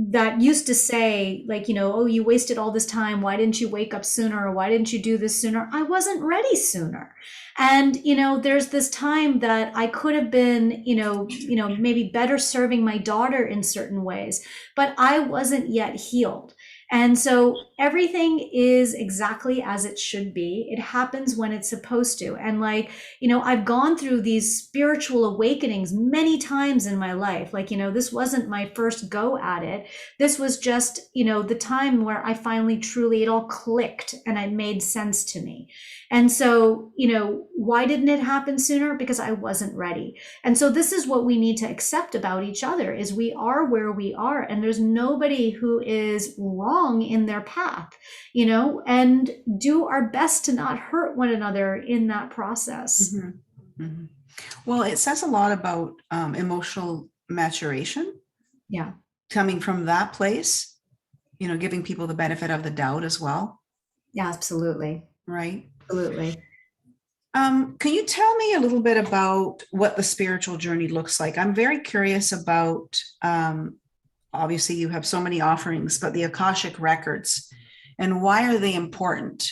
Speaker 2: that used to say like, oh, you wasted all this time. Why didn't you wake up sooner? Or why didn't you do this sooner? I wasn't ready sooner. And, there's this time that I could have been, maybe better serving my daughter in certain ways, but I wasn't yet healed. And so everything is exactly as it should be. It happens when it's supposed to. And like, I've gone through these spiritual awakenings many times in my life. Like, this wasn't my first go at it. This was just, the time where I finally truly, it all clicked and it made sense to me. And so, why didn't it happen sooner? Because I wasn't ready. And so this is what we need to accept about each other is we are where we are, and there's nobody who is wrong in their path, and do our best to not hurt one another in that process.
Speaker 1: Mm-hmm. Mm-hmm. Well, it says a lot about emotional maturation.
Speaker 2: Yeah.
Speaker 1: Coming from that place, giving people the benefit of the doubt as well.
Speaker 2: Yeah, absolutely.
Speaker 1: Right.
Speaker 2: Absolutely.
Speaker 1: Can you tell me a little bit about what the spiritual journey looks like? I'm very curious about, obviously you have so many offerings, but the Akashic Records, and why are they important?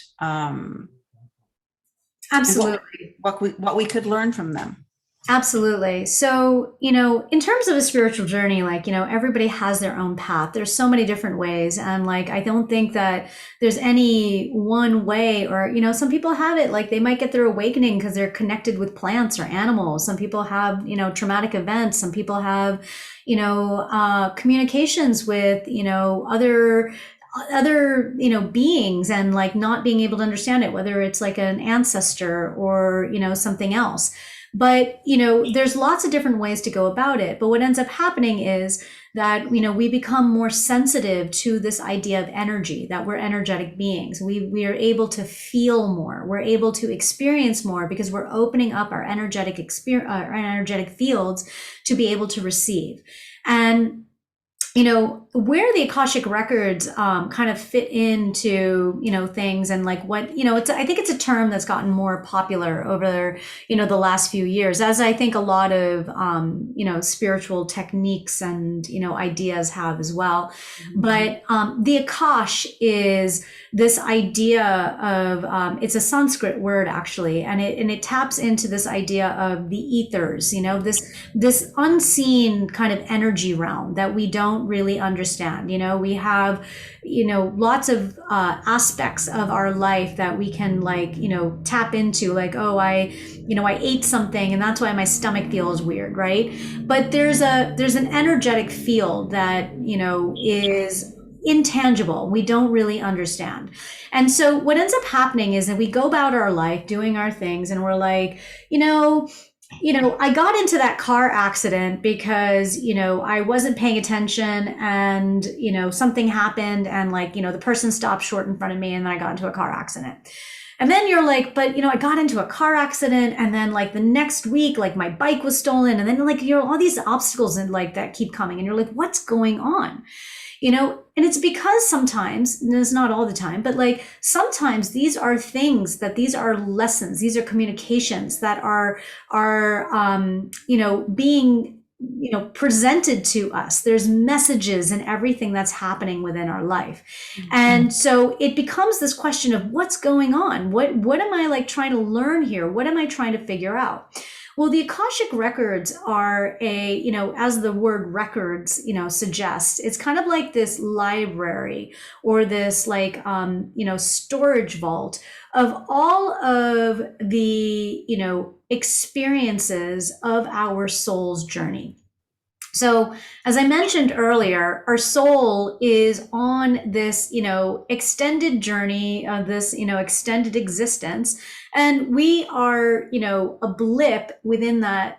Speaker 2: Absolutely.
Speaker 1: What we could learn from them.
Speaker 2: Absolutely. So, in terms of a spiritual journey, like, everybody has their own path. There's so many different ways. And like, I don't think that there's any one way or, some people have it, like they might get their awakening because they're connected with plants or animals. Some people have, traumatic events. Some people have, communications with, other beings and like not being able to understand it, whether it's like an ancestor or something else. But there's lots of different ways to go about it. But what ends up happening is that we become more sensitive to this idea of energy, that we're energetic beings. We are able to feel more, we're able to experience more because we're opening up our energetic fields to be able to receive. And where the Akashic Records kind of fit into, things and like what, I think it's a term that's gotten more popular over, the last few years, as I think a lot of, spiritual techniques and, ideas have as well. Mm-hmm. But the Akash is this idea of, it's a Sanskrit word actually, and it taps into this idea of the ethers, this unseen kind of energy realm that we don't really understand. We have, lots of aspects of our life that we can like, tap into, like, oh, I ate something and that's why my stomach feels weird, right? But there's an energetic field that, is intangible. We don't really understand. And so what ends up happening is that we go about our life doing our things and we're like, I got into that car accident because, I wasn't paying attention and, something happened and like, the person stopped short in front of me and then I got into a car accident. And then you're like, but, I got into a car accident and then like the next week, like my bike was stolen and then like, all these obstacles and like that keep coming and you're like, what's going on? And it's because sometimes, and it's not all the time, but like sometimes these are things that these are lessons, these are communications that are being, presented to us. There's messages and everything that's happening within our life. Mm-hmm. And so it becomes this question of what's going on? What am I like trying to learn here? What am I trying to figure out? Well, the Akashic Records are as the word records, suggests, it's kind of like this library or this like, storage vault of all of the, experiences of our soul's journey. So as I mentioned earlier, our soul is on this, extended journey of this, extended existence. And we are, a blip within that,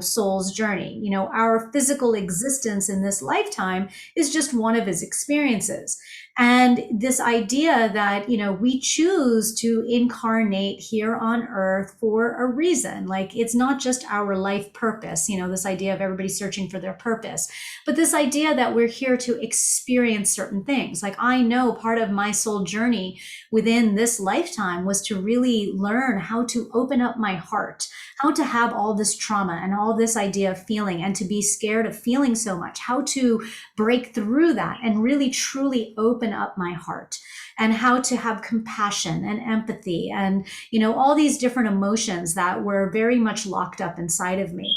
Speaker 2: soul's journey. Our physical existence in this lifetime is just one of his experiences. And this idea that, we choose to incarnate here on earth for a reason. Like it's not just our life purpose, this idea of everybody searching for their purpose, but this idea that we're here to experience certain things. Like I know part of my soul journey within this lifetime was to really learn how to open up my heart, how to have all this trauma and all this idea of feeling and to be scared of feeling so much, how to break through that and really truly open up my heart, and how to have compassion and empathy and, all these different emotions that were very much locked up inside of me.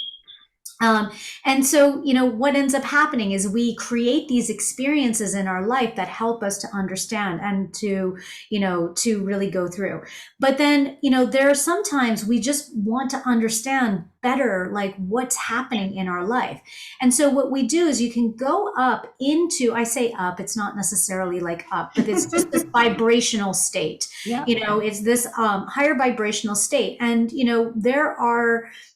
Speaker 2: Um, and so, what ends up happening is we create these experiences in our life that help us to understand and to really go through. But then, there are sometimes we just want to understand better, like what's happening in our life. And so what we do is you can go up into, I say up, it's not necessarily like up, but it's just this vibrational state.
Speaker 1: Yeah.
Speaker 2: It's this higher vibrational state. And,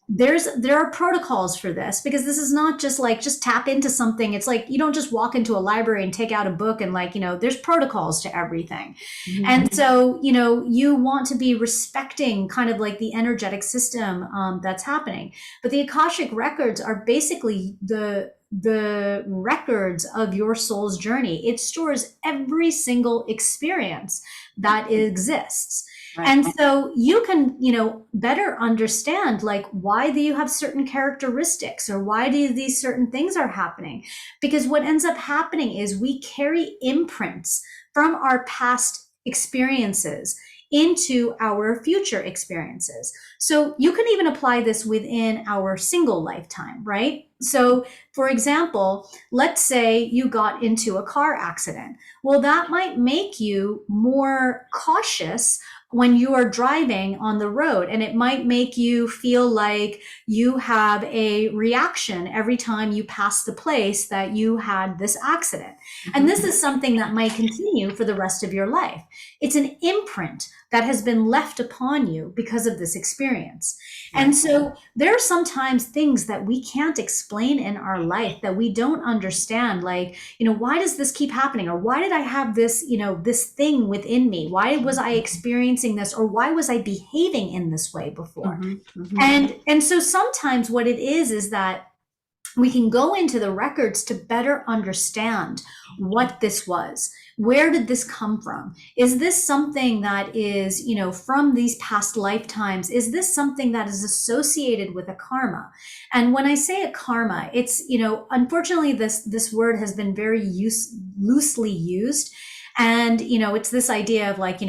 Speaker 2: there are protocols for this, because this is not just like just tap into something. It's like you don't just walk into a library and take out a book and there's protocols to everything. Mm-hmm. And so you want to be respecting kind of like the energetic system that's happening. But the Akashic records are basically the records of your soul's journey. It stores every single experience that exists. Right. And so you can, better understand like why do you have certain characteristics, or why do these certain things are happening? Because what ends up happening is we carry imprints from our past experiences into our future experiences. So you can even apply this within our single lifetime, right? So for example, let's say you got into a car accident. Well, that might make you more cautious when you are driving on the road, and it might make you feel like you have a reaction every time you pass the place that you had this accident. Mm-hmm. And this is something that might continue for the rest of your life. It's an imprint that has been left upon you because of this experience. And so there are sometimes things that we can't explain in our life that we don't understand. Like, why does this keep happening? Or why did I have this, this thing within me? Why was I experiencing this? Or why was I behaving in this way before? Mm-hmm. Mm-hmm. And so sometimes what it is that we can go into the records to better understand what this was. Where did this come from? Is this something that is, from these past lifetimes? Is this something that is associated with a karma? And when I say a karma, it's, unfortunately, this word has been very loosely used. And, it's this idea of like,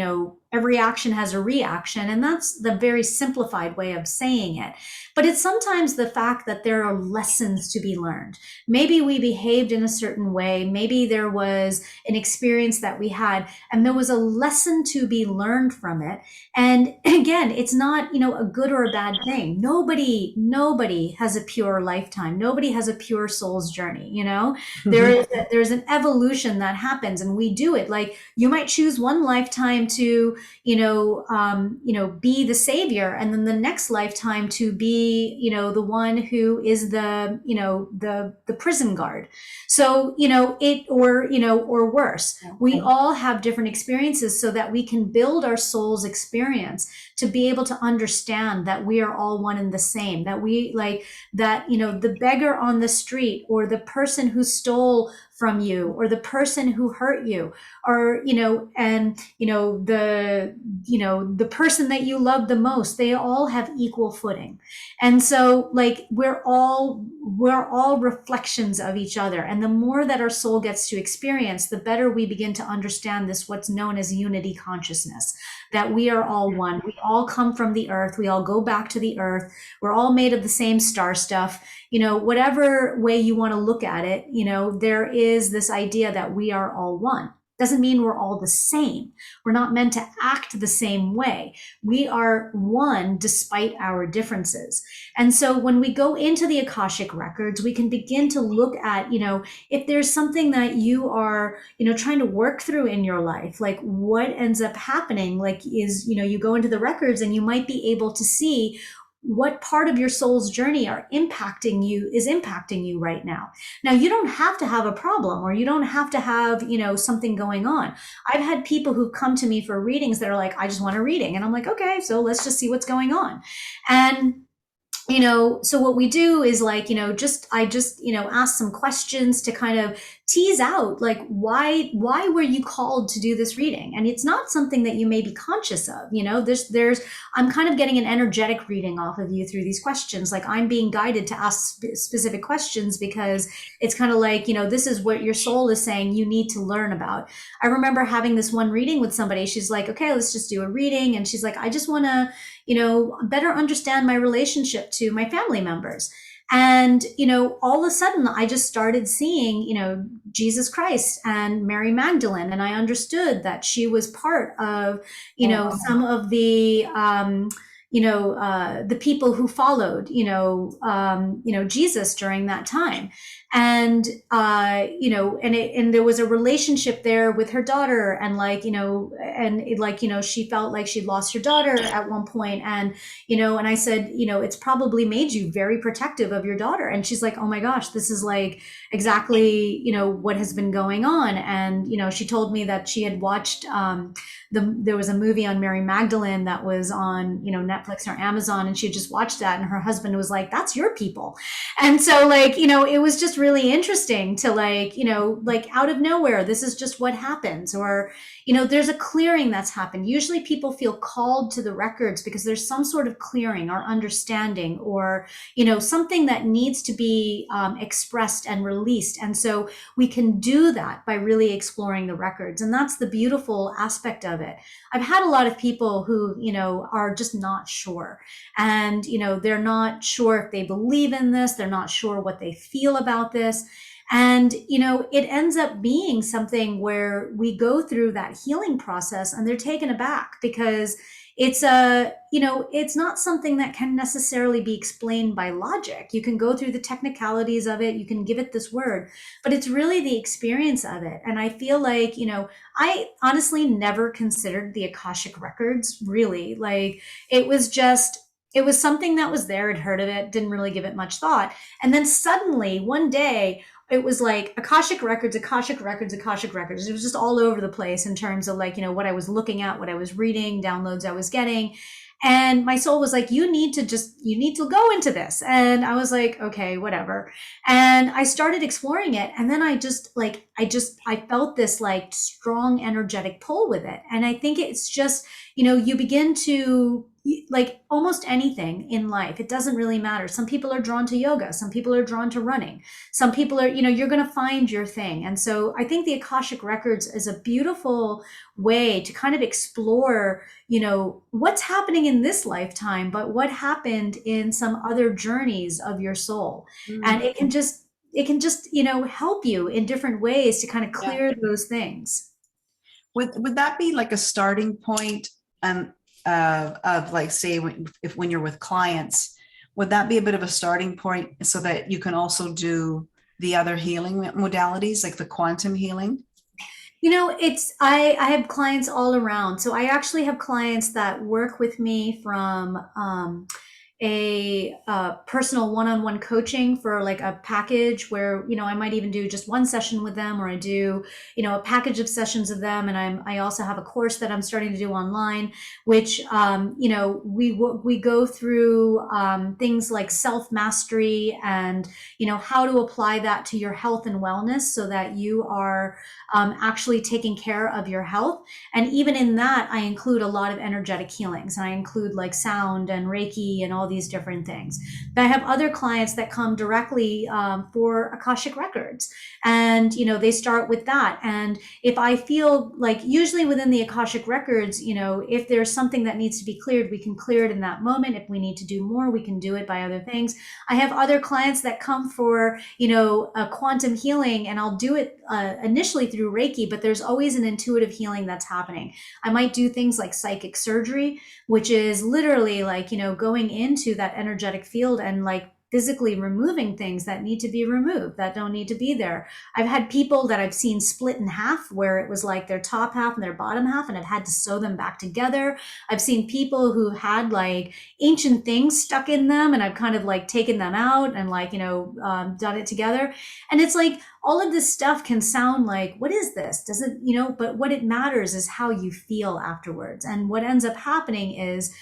Speaker 2: every action has a reaction. And that's the very simplified way of saying it. But it's sometimes the fact that there are lessons to be learned. Maybe we behaved in a certain way. Maybe there was an experience that we had, and there was a lesson to be learned from it. And again, it's not, a good or a bad thing. Nobody has a pure lifetime. Nobody has a pure soul's journey. Mm-hmm. There's an evolution that happens, and we do it. Like you might choose one lifetime to, be the savior, and then the next lifetime to be, the one who is the prison guard. So, or worse, okay. We all have different experiences so that we can build our soul's experience to be able to understand that we are all one and the same, that we the beggar on the street, or the person who stole from you, or the person who hurt you, or the person that you love the most, they all have equal footing. And so we're all reflections of each other. And the more that our soul gets to experience, the better we begin to understand this, what's known as unity consciousness, that we are all one. We all come from the earth. We all go back to the earth. We're all made of the same star stuff. Whatever way you want to look at it, there is this idea that we are all one. Doesn't mean we're all the same. We're not meant to act the same way. We are one despite our differences. And so when we go into the Akashic records, we can begin to look at, if there's something that you are, trying to work through in your life, like what ends up happening, is, you go into the records and you might be able to see what part of your soul's journey is impacting you right now. Now, you don't have to have a problem, or you don't have to have, something going on. I've had people who come to me for readings that are like, I just want a reading. And I'm like, okay, so let's just see what's going on. And so what we do is I just ask some questions to kind of tease out, why were you called to do this reading? And it's not something that you may be conscious of, I'm kind of getting an energetic reading off of you through these questions. I'm being guided to ask specific questions because it's kind of this is what your soul is saying you need to learn about. I remember having this one reading with somebody. She's like, okay, let's just do a reading. And she's like, I just want to, better understand my relationship to my family members. And, all of a sudden I just started seeing, Jesus Christ and Mary Magdalene. And I understood that she was part of,
Speaker 1: Oh, wow.
Speaker 2: some of the people who followed, Jesus during that time. And, and there was a relationship there with her daughter, and she felt like she'd lost her daughter at one point. And I said, it's probably made you very protective of your daughter. And she's like, oh my gosh, this is like exactly, what has been going on. And, she told me that she had watched, there was a movie on Mary Magdalene that was on, Netflix or Amazon, and she had just watched that, and her husband was like, that's your people. And so it was just really interesting to out of nowhere, this is just what happens. Or, there's a clearing that's happened. Usually people feel called to the records because there's some sort of clearing or understanding, or, something that needs to be expressed and released. And so we can do that by really exploring the records. And that's the beautiful aspect of it. I've had a lot of people who, are just not sure. And, they're not sure if they believe in this. They're not sure what they feel about this. And, it ends up being something where we go through that healing process and they're taken aback because it's not something that can necessarily be explained by logic. You can go through the technicalities of it. You can give it this word, but it's really the experience of it. And I feel like, I honestly never considered the Akashic Records really. It was just, it was something that was there. I'd heard of it, didn't really give it much thought. And then suddenly one day it was like Akashic Records, Akashic Records, Akashic Records. It was just all over the place in terms of what I was looking at, what I was reading, downloads I was getting. And my soul was like, you need to go into this. And I was like, okay, whatever. And I started exploring it. And then I felt this strong energetic pull with it. And I think it's just, you begin to almost anything in life. It doesn't really matter. Some people are drawn to yoga. Some people are drawn to running. Some people are, you're going to find your thing. And so I think the Akashic Records is a beautiful way to kind of explore, what's happening in this lifetime, but what happened in some other journeys of your soul. And
Speaker 1: Mm.
Speaker 2: it can just, help you in different ways to kind of
Speaker 1: Yeah.
Speaker 2: clear those things.
Speaker 1: Would that be like a starting point, um, of like, say, when you're with clients, would that be a bit of a starting point so that you can also do the other healing modalities, like the quantum healing?
Speaker 2: I have clients all around. So I actually have clients that work with me from a personal one-on-one coaching for like a package where I might even do just one session with them, or I do a package of sessions of them. And I also have a course that I'm starting to do online, which we go through things like self-mastery and how to apply that to your health and wellness so that you are actually taking care of your health. And even in that, I include a lot of energetic healings, and I include like sound and Reiki and all these different things. But I have other clients that come directly for Akashic Records, and they start with that. And if I feel like, usually within the Akashic Records, if there's something that needs to be cleared, we can clear it in that moment. If we need to do more, we can do it by other things. I have other clients that come for a quantum healing, and I'll do it initially through Reiki, but there's always an intuitive healing that's happening. I might do things like psychic surgery, which is literally going into that energetic field and physically removing things that need to be removed, that don't need to be there. I've had people that I've seen split in half, where it was like their top half and their bottom half, and I've had to sew them back together. I've seen people who had ancient things stuck in them, and I've kind of taken them out and done it together. And it's all of this stuff can sound like, what is this? Does it, but what it matters is how you feel afterwards. And what ends up happening is,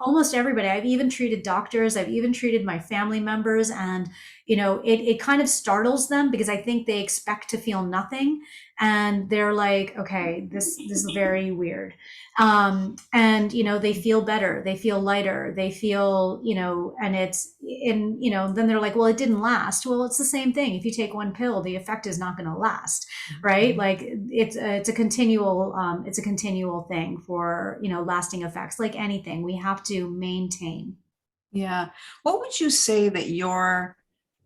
Speaker 2: almost everybody, I've even treated doctors, I've even treated my family members, and, it kind of startles them because I think they expect to feel nothing. And they're like, okay, this is very weird. And, they feel better, they feel lighter, they feel, and then they're like, well, it didn't last. Well, it's the same thing. If you take one pill, the effect is not going to last, right? It's a continual thing for, lasting effects. Like anything, we have to maintain.
Speaker 1: Yeah. What would you say that your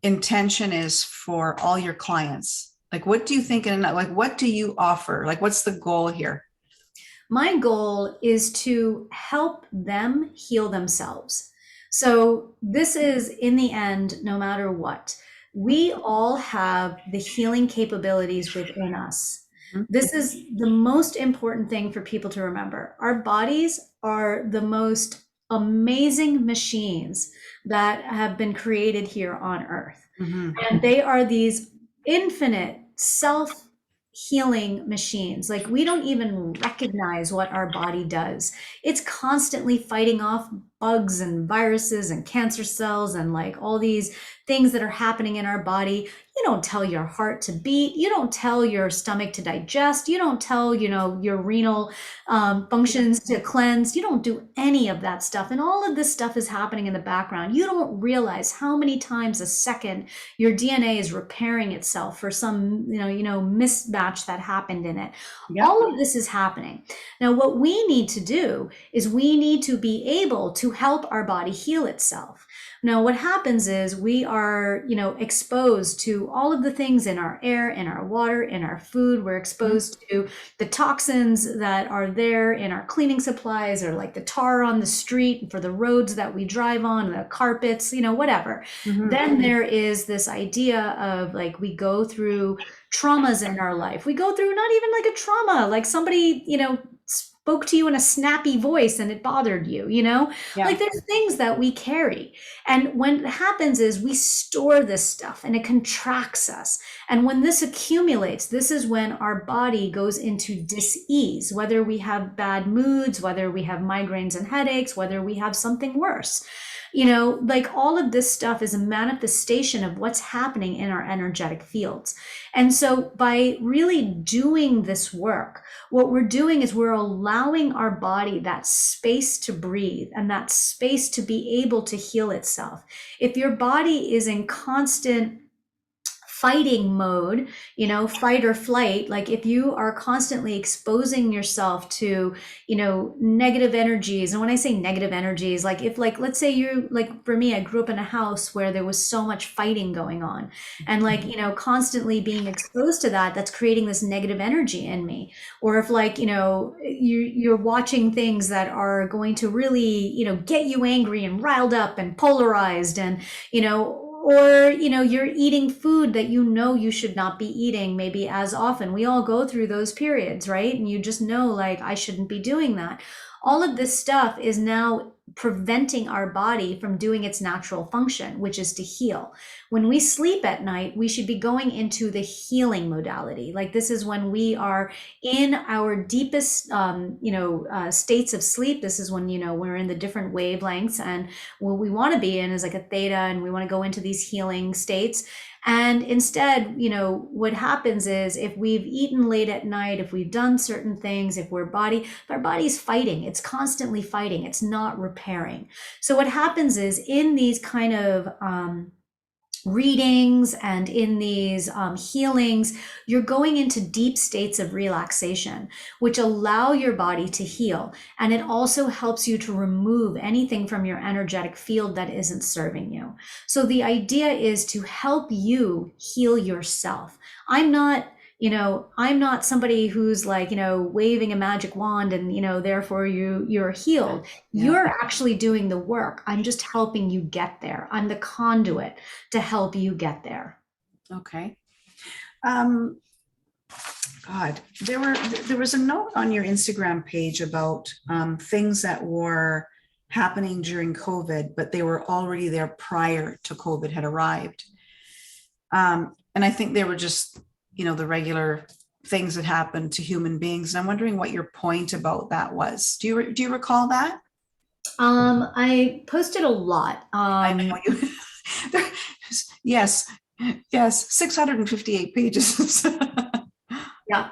Speaker 1: intention is for all your clients? Like, what do you think, and like, what do you offer? Like, what's the goal here?
Speaker 2: My goal is to help them heal themselves. So, this is in the end, no matter what, we all have the healing capabilities within us.
Speaker 1: Mhm.
Speaker 2: This is the most important thing for people to remember. Our bodies are the most amazing machines that have been created here on earth.
Speaker 1: Mhm.
Speaker 2: And they are these infinite self healing machines. Like, we don't even recognize what our body does. It's constantly fighting off bugs and viruses and cancer cells and like all these things that are happening in our body. You don't tell your heart to beat. You don't tell your stomach to digest. You don't tell, your renal functions to cleanse. You don't do any of that stuff. And all of this stuff is happening in the background. You don't realize how many times a second your DNA is repairing itself for some, mismatch that happened in it.
Speaker 1: Yep.
Speaker 2: All of this is happening. Now, what we need to do is we need to be able to help our body heal itself. Now, what happens is we are, exposed to all of the things in our air, in our water, in our food. We're exposed to the toxins that are there in our cleaning supplies, or like the tar on the street for the roads that we drive on, the carpets, whatever.
Speaker 1: Mhm.
Speaker 2: Then there is this idea of like, we go through traumas in our life. We go through not even like a trauma, like somebody, spoke to you in a snappy voice and it bothered you,
Speaker 1: Yeah.
Speaker 2: like there's things that we carry. And when it happens is we store this stuff and it contracts us. And when this accumulates, this is when our body goes into dis-ease, whether we have bad moods, whether we have migraines and headaches, whether we have something worse. Like all of this stuff is a manifestation of what's happening in our energetic fields. And so by really doing this work, what we're doing is we're allowing our body that space to breathe and that space to be able to heal itself. If your body is in constant fighting mode, fight or flight, like if you are constantly exposing yourself to, negative energies. And when I say negative energies, like if like, let's say you, like for me, I grew up in a house where there was so much fighting going on, and like, constantly being exposed to that, that's creating this negative energy in me. Or if like, you're watching things that are going to really, get you angry and riled up and polarized, and, or you're eating food that you should not be eating maybe as often. We all go through those periods, right? And you just know, like, I shouldn't be doing that. All of this stuff is now preventing our body from doing its natural function, which is to heal. When we sleep at night, we should be going into the healing modality. Like, this is when we are in our deepest states of sleep. This is when we're in the different wavelengths, and what we want to be in is like a theta, and we want to go into these healing states. And instead, what happens is, if we've eaten late at night, if we've done certain things, if our body's fighting, it's constantly fighting, it's not repairing. So what happens is, in these kind of readings and in these healings, you're going into deep states of relaxation, which allow your body to heal. And it also helps you to remove anything from your energetic field that isn't serving you. So the idea is to help you heal yourself. I'm not somebody who's like, waving a magic wand and, therefore you're healed.
Speaker 1: Yeah.
Speaker 2: You're actually doing the work. I'm just helping you get there. I'm the conduit to help you get there.
Speaker 1: Okay. God, there was a note on your Instagram page about things that were happening during COVID, but they were already there prior to COVID had arrived. And I think they were just, the regular things that happen to human beings. And I'm wondering what your point about that was. Do you recall that?
Speaker 2: I posted a lot.
Speaker 1: I know you. Yes, 658 pages.
Speaker 2: Yeah.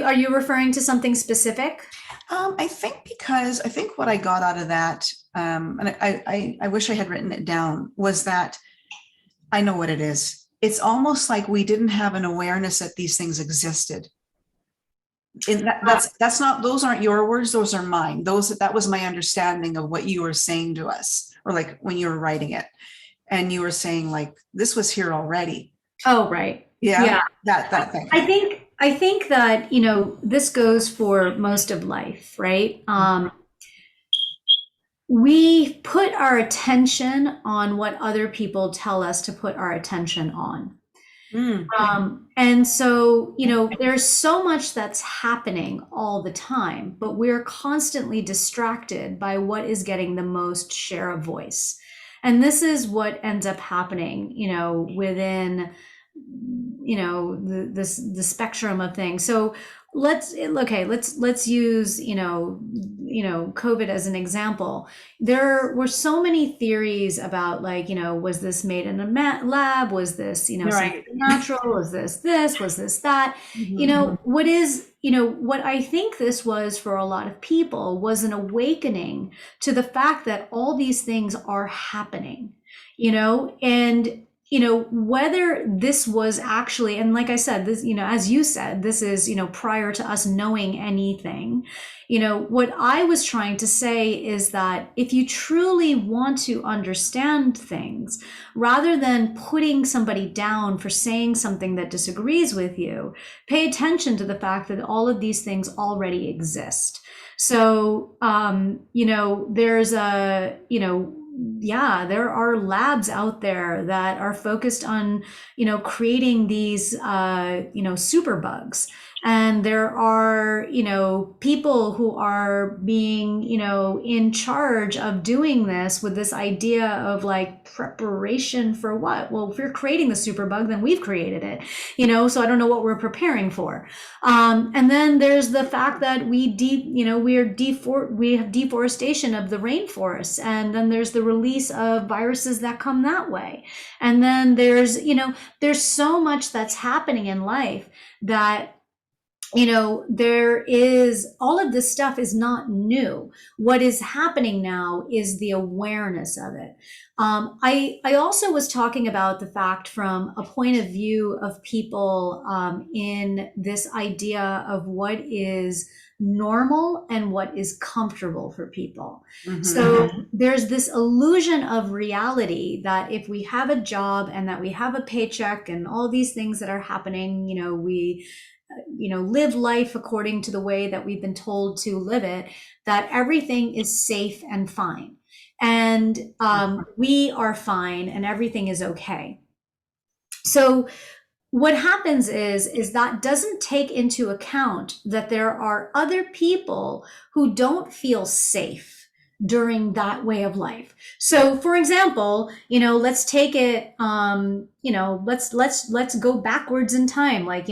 Speaker 2: Are you referring to something specific?
Speaker 1: I think what I got out of that, and I wish I had written it down, was that I know what it is. It's almost like we didn't have an awareness that these things existed. That's not, those aren't your words, those are mine. That was my understanding of what you were saying to us. or like when you were writing it and you were saying like, this was here already.
Speaker 2: Oh, right.
Speaker 1: Yeah.
Speaker 2: Yeah.
Speaker 1: That thing.
Speaker 2: I think that, this goes for most of life, right? We put our attention on what other people tell us to put our attention on.
Speaker 1: Mm.
Speaker 2: And so, there's so much that's happening all the time, but we're constantly distracted by what is getting the most share of voice. And this is what ends up happening, within, the spectrum of things. So let's use, COVID as an example. There were so many theories about, like, was this made in a lab? Was this,
Speaker 1: Right.
Speaker 2: something natural? Was this, was this that?
Speaker 1: Mm-hmm.
Speaker 2: What I think this was for a lot of people was an awakening to the fact that all these things are happening, and whether this was actually, and like I said, this, as you said, this is, prior to us knowing anything. What I was trying to say is that if you truly want to understand things, rather than putting somebody down for saying something that disagrees with you, pay attention to the fact that all of these things already exist. So, there's there are labs out there that are focused on, creating these, super bugs. And there are, people who are being, in charge of doing this with this idea of like preparation for what? Well, if you're creating the superbug, then we've created it, so I don't know what we're preparing for. And then there's the fact that we have deforestation of the rainforests. And then there's the release of viruses that come that way. And then there's so much that's happening in life that, there is, all of this stuff is not new. What is happening now is the awareness of it. I also was talking about the fact from a point of view of people, in this idea of what is normal and what is comfortable for people.
Speaker 1: Mm-hmm.
Speaker 2: So there's this illusion of reality that if we have a job and that we have a paycheck and all these things that are happening, we live life according to the way that we've been told to live it, that everything is safe and fine. And we are fine and everything is okay. So what happens is that doesn't take into account that there are other people who don't feel safe during that way of life. So for example, let's take it, let's go backwards in time. Like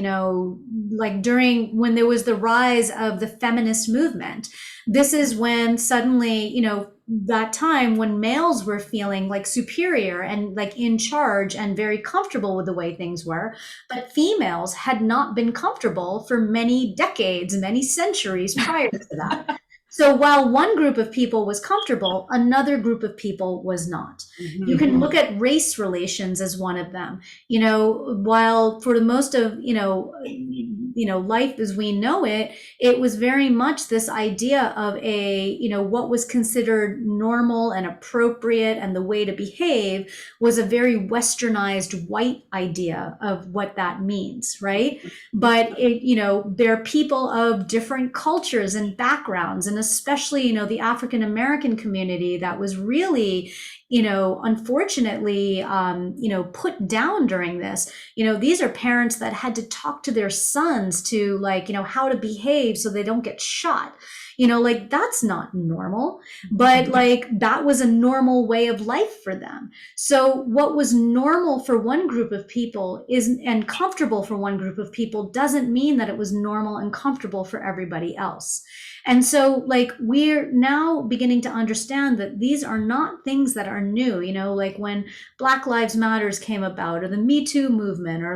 Speaker 2: during when there was the rise of the feminist movement, this is when suddenly, that time when males were feeling like superior and like in charge and very comfortable with the way things were, but females had not been comfortable for many decades, many centuries prior to that. So while one group of people was comfortable, another group of people was not.
Speaker 1: Mm-hmm.
Speaker 2: You can look at race relations as one of them. While for the most of, life as we know it, it was very much this idea of what was considered normal and appropriate and the way to behave was a very westernized white idea of what that means, right? But there are people of different cultures and backgrounds, and especially, the African American community that was really, unfortunately, put down during this. These are parents that had to talk to their sons to how to behave so they don't get shot. That's not normal, but that was a normal way of life for them. So what was normal for one group of people and comfortable for one group of people doesn't mean that it was normal and comfortable for everybody else. And so we're now beginning to understand that these are not things that are new, when Black Lives Matters came about, or the Me Too movement, or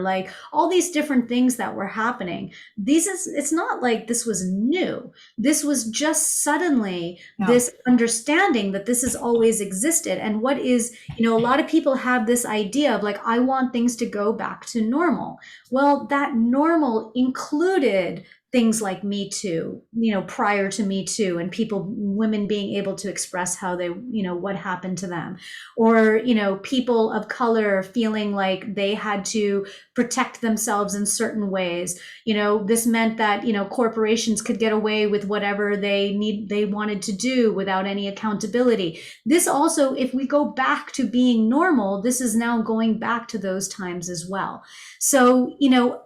Speaker 2: all these different things that were happening. It's not like this was new. This was just suddenly this understanding that this has always existed. And what is, a lot of people have this idea of I want things to go back to normal. Well, that normal included things like Me Too, prior to Me Too, and women being able to express how they, what happened to them, or, people of color feeling like they had to protect themselves in certain ways. This meant that, corporations could get away with whatever they wanted to do without any accountability. This also, if we go back to being normal, this is now going back to those times as well. So,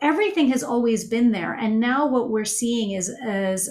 Speaker 2: everything has always been there. And now what we're seeing is,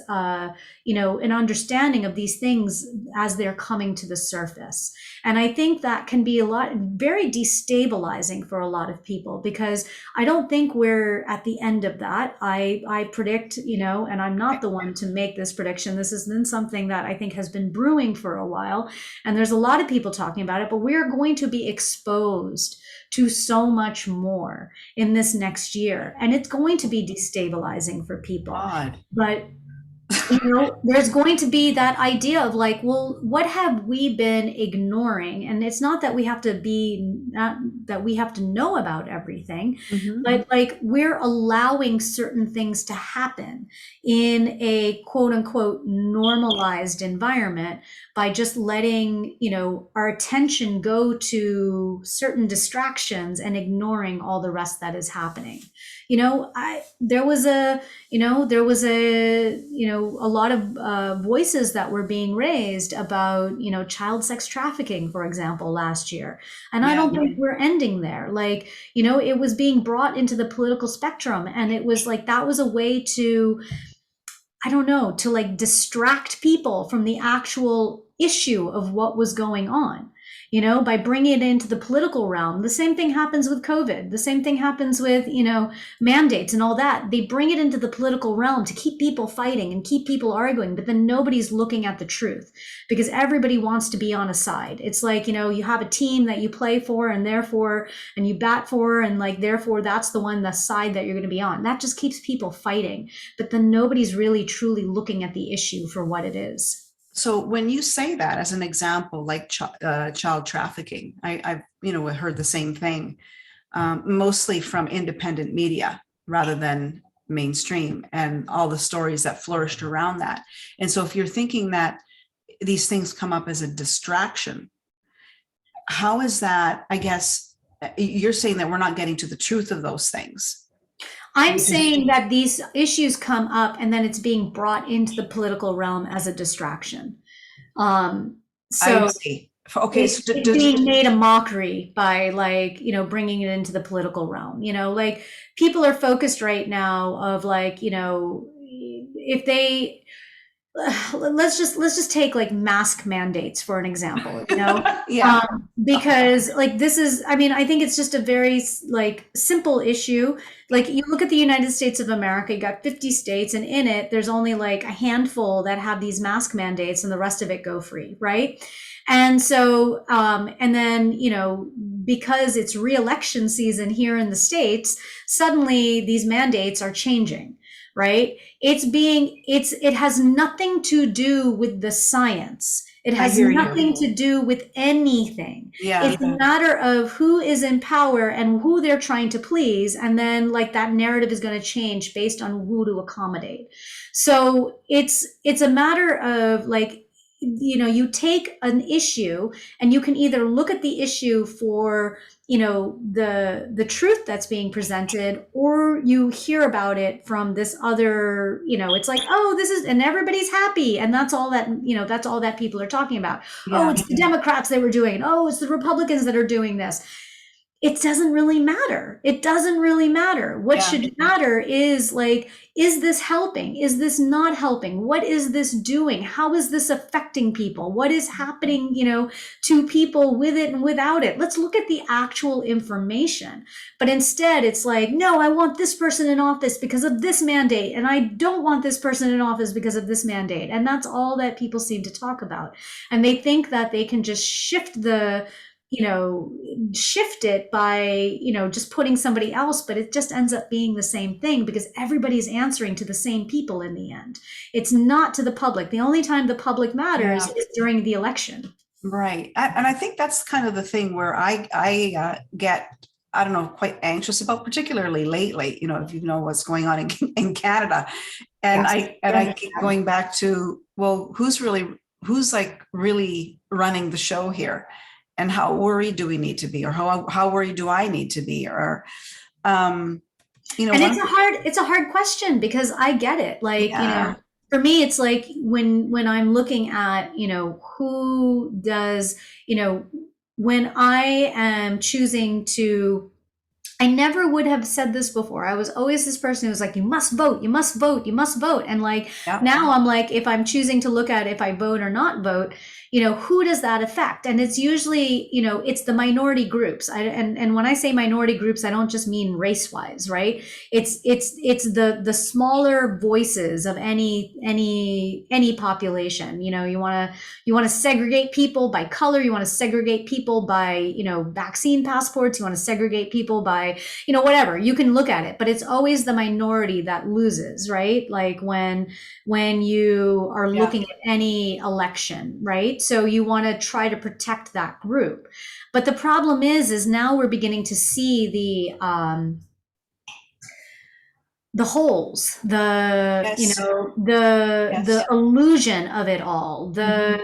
Speaker 2: an understanding of these things as they're coming to the surface. And I think that can be very destabilizing for a lot of people, because I don't think we're at the end of that. I predict, and I'm not the one to make this prediction. This has been something that I think has been brewing for a while. And there's a lot of people talking about it, but we're going to be exposed to so much more in this next year. And it's going to be destabilizing for people.
Speaker 1: God.
Speaker 2: But there's going to be that idea of like, well, what have we been ignoring? And it's not that we have to know about everything, but like we're allowing certain things to happen in a quote unquote normalized environment by just letting, our attention go to certain distractions and ignoring all the rest that is happening. There was a lot of voices that were being raised about, child sex trafficking, for example, last year. And I don't think we're ending there. Like, it was being brought into the political spectrum, and it was like, that was a way to, I don't know, to like distract people from the actual issue of what was going on. By bringing it into the political realm. The same thing happens with COVID. The same thing happens with, mandates and all that. They bring it into the political realm to keep people fighting and keep people arguing, but then nobody's looking at the truth because everybody wants to be on a side. It's like, you have a team that you play for and you bat for, and like, therefore that's the side that you're going to be on. That just keeps people fighting, but then nobody's really truly looking at the issue for what it is.
Speaker 1: So when you say that as an example, like child trafficking, I've heard the same thing, mostly from independent media rather than mainstream, and all the stories that flourished around that. And so if you're thinking that these things come up as a distraction, how is that? I guess you're saying that we're not getting to the truth of those things.
Speaker 2: I'm saying that these issues come up and then it's being brought into the political realm as a distraction.
Speaker 1: I see. Okay,
Speaker 2: it's being made a mockery by like, bringing it into the political realm. Like people are focused right now of like, if they, let's just take like mask mandates for an example, because like this is, I think it's just a very like simple issue. Like you look at the United States of America, you got 50 states, and in it, there's only like a handful that have these mask mandates and the rest of it go free, right? And so, and then, because it's re-election season here in the States, suddenly these mandates are changing. Right? It has nothing to do with the science. It has nothing to do with anything.
Speaker 1: Yeah.
Speaker 2: It's a matter of who is in power and who they're trying to please. And then like that narrative is going to change based on who to accommodate. So it's a matter of like, you take an issue and you can either look at the issue for, the truth that's being presented, or you hear about it from this other, it's like, oh, this is, and everybody's happy. And that's all that people are talking about. Yeah. Oh, it's the Democrats that were doing it. Oh, it's the Republicans that are doing this. It doesn't really matter. It doesn't really matter. What should matter is like, is this helping? Is this not helping? What is this doing? How is this affecting people? What is happening, to people with it and without it? Let's look at the actual information. But instead it's like, no, I want this person in office because of this mandate. And I don't want this person in office because of this mandate. And that's all that people seem to talk about. And they think that they can just shift it by, just putting somebody else, but it just ends up being the same thing because everybody's answering to the same people in the end. It's not to the public. The only time the public matters is during the election.
Speaker 1: Right. And I think that's kind of the thing where I get I don't know, quite anxious about, particularly lately, if you know what's going on in Canada. And
Speaker 2: Yes.
Speaker 1: I keep going back to, well, who's like really running the show here? And how worried do we need to be? Or how worried do I need to be? Or,
Speaker 2: And
Speaker 1: one,
Speaker 2: it's a hard question because I get it. Like,
Speaker 1: yeah,
Speaker 2: for me, it's like when I'm looking at, who does, when I am choosing to, I never would have said this before. I was always this person who was like, you must vote, you must vote, you must vote. And like
Speaker 1: yeah,
Speaker 2: now I'm like, if I'm choosing to look at if I vote or not vote, who does that affect? And it's usually, it's the minority groups. And when I say minority groups, I don't just mean race wise, right? It's the smaller voices of any population. You want to segregate people by color. You want to segregate people by, vaccine passports. You want to segregate people by, whatever. You can look at it, but it's always the minority that loses, right? Like when you are
Speaker 1: yeah,
Speaker 2: looking at any election, right? So you want to try to protect that group. But the problem is now we're beginning to see the holes,
Speaker 1: yes,
Speaker 2: the
Speaker 1: yes,
Speaker 2: illusion of it all.
Speaker 1: mhm,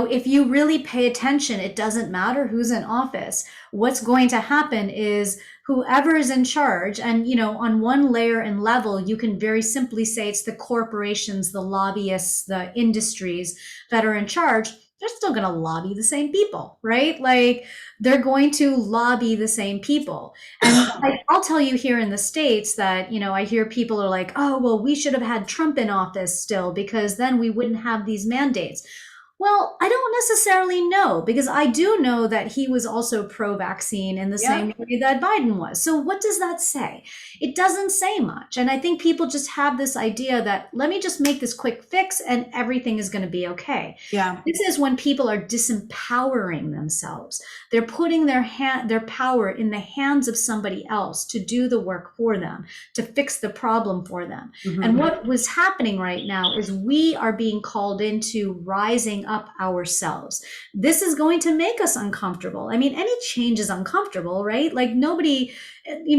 Speaker 2: If you really pay attention, it doesn't matter who's in office. What's going to happen is whoever is in charge, and on one layer and level, you can very simply say it's the corporations, the lobbyists, the industries that are in charge. They're still going to lobby the same people, right? Like they're going to lobby the same people. And I'll tell you here in the States that, I hear people are like, oh, well, we should have had Trump in office still because then we wouldn't have these mandates. Well, I don't necessarily know because I do know that he was also pro vaccine in the
Speaker 1: yeah,
Speaker 2: same way that Biden was. So, what does that say? It doesn't say much. And I think people just have this idea that let me just make this quick fix and everything is going to be okay.
Speaker 1: yeah,
Speaker 2: This is when people are disempowering themselves. They're putting their power in the hands of somebody else to do the work for them, to fix the problem for them. And
Speaker 1: mhm,
Speaker 2: what was happening right now is we are being called into rising up ourselves. This is going to make us uncomfortable. I mean, any change is uncomfortable, right? Like nobody,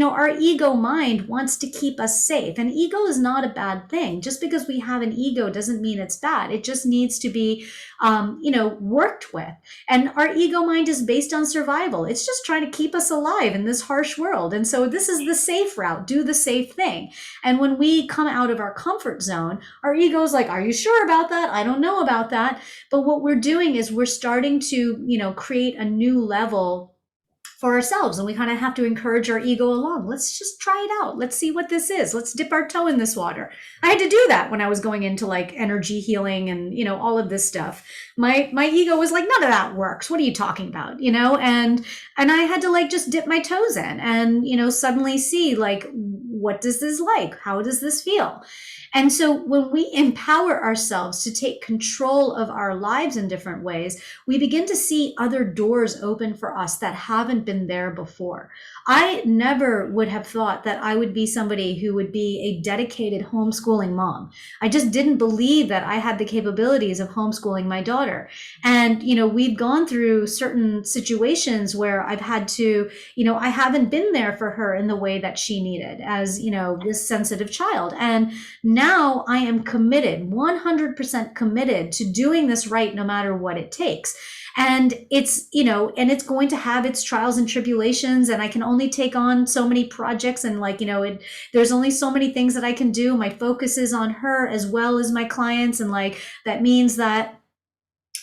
Speaker 2: our ego mind wants to keep us safe. And ego is not a bad thing. Just because we have an ego doesn't mean it's bad. It just needs to be, worked with. And our ego mind is based on survival. It's just trying to keep us alive in this harsh world. And so this is the safe route. Do the safe thing. And when we come out of our comfort zone, our ego is like, are you sure about that? I don't know about that. But what we're doing is we're starting to, create a new level for ourselves, and we kind of have to encourage our ego along. Let's just try it out. Let's see what this is. Let's dip our toe in this water. I had to do that when I was going into like energy healing and all of this stuff. My ego was like, none of that works. What are you talking about? And I had to like just dip my toes in and suddenly see like, what does this like? How does this feel? And so when we empower ourselves to take control of our lives in different ways, we begin to see other doors open for us that haven't been there before. I never would have thought that I would be somebody who would be a dedicated homeschooling mom. I just didn't believe that I had the capabilities of homeschooling my daughter. And, we've gone through certain situations where I've had to, I haven't been there for her in the way that she needed as, this sensitive child. And now I am committed, 100% committed to doing this right no matter what it takes. And it's, and it's going to have its trials and tribulations, and I can only take on so many projects, and like, there's only so many things that I can do. My focus is on her as well as my clients. And like, that means that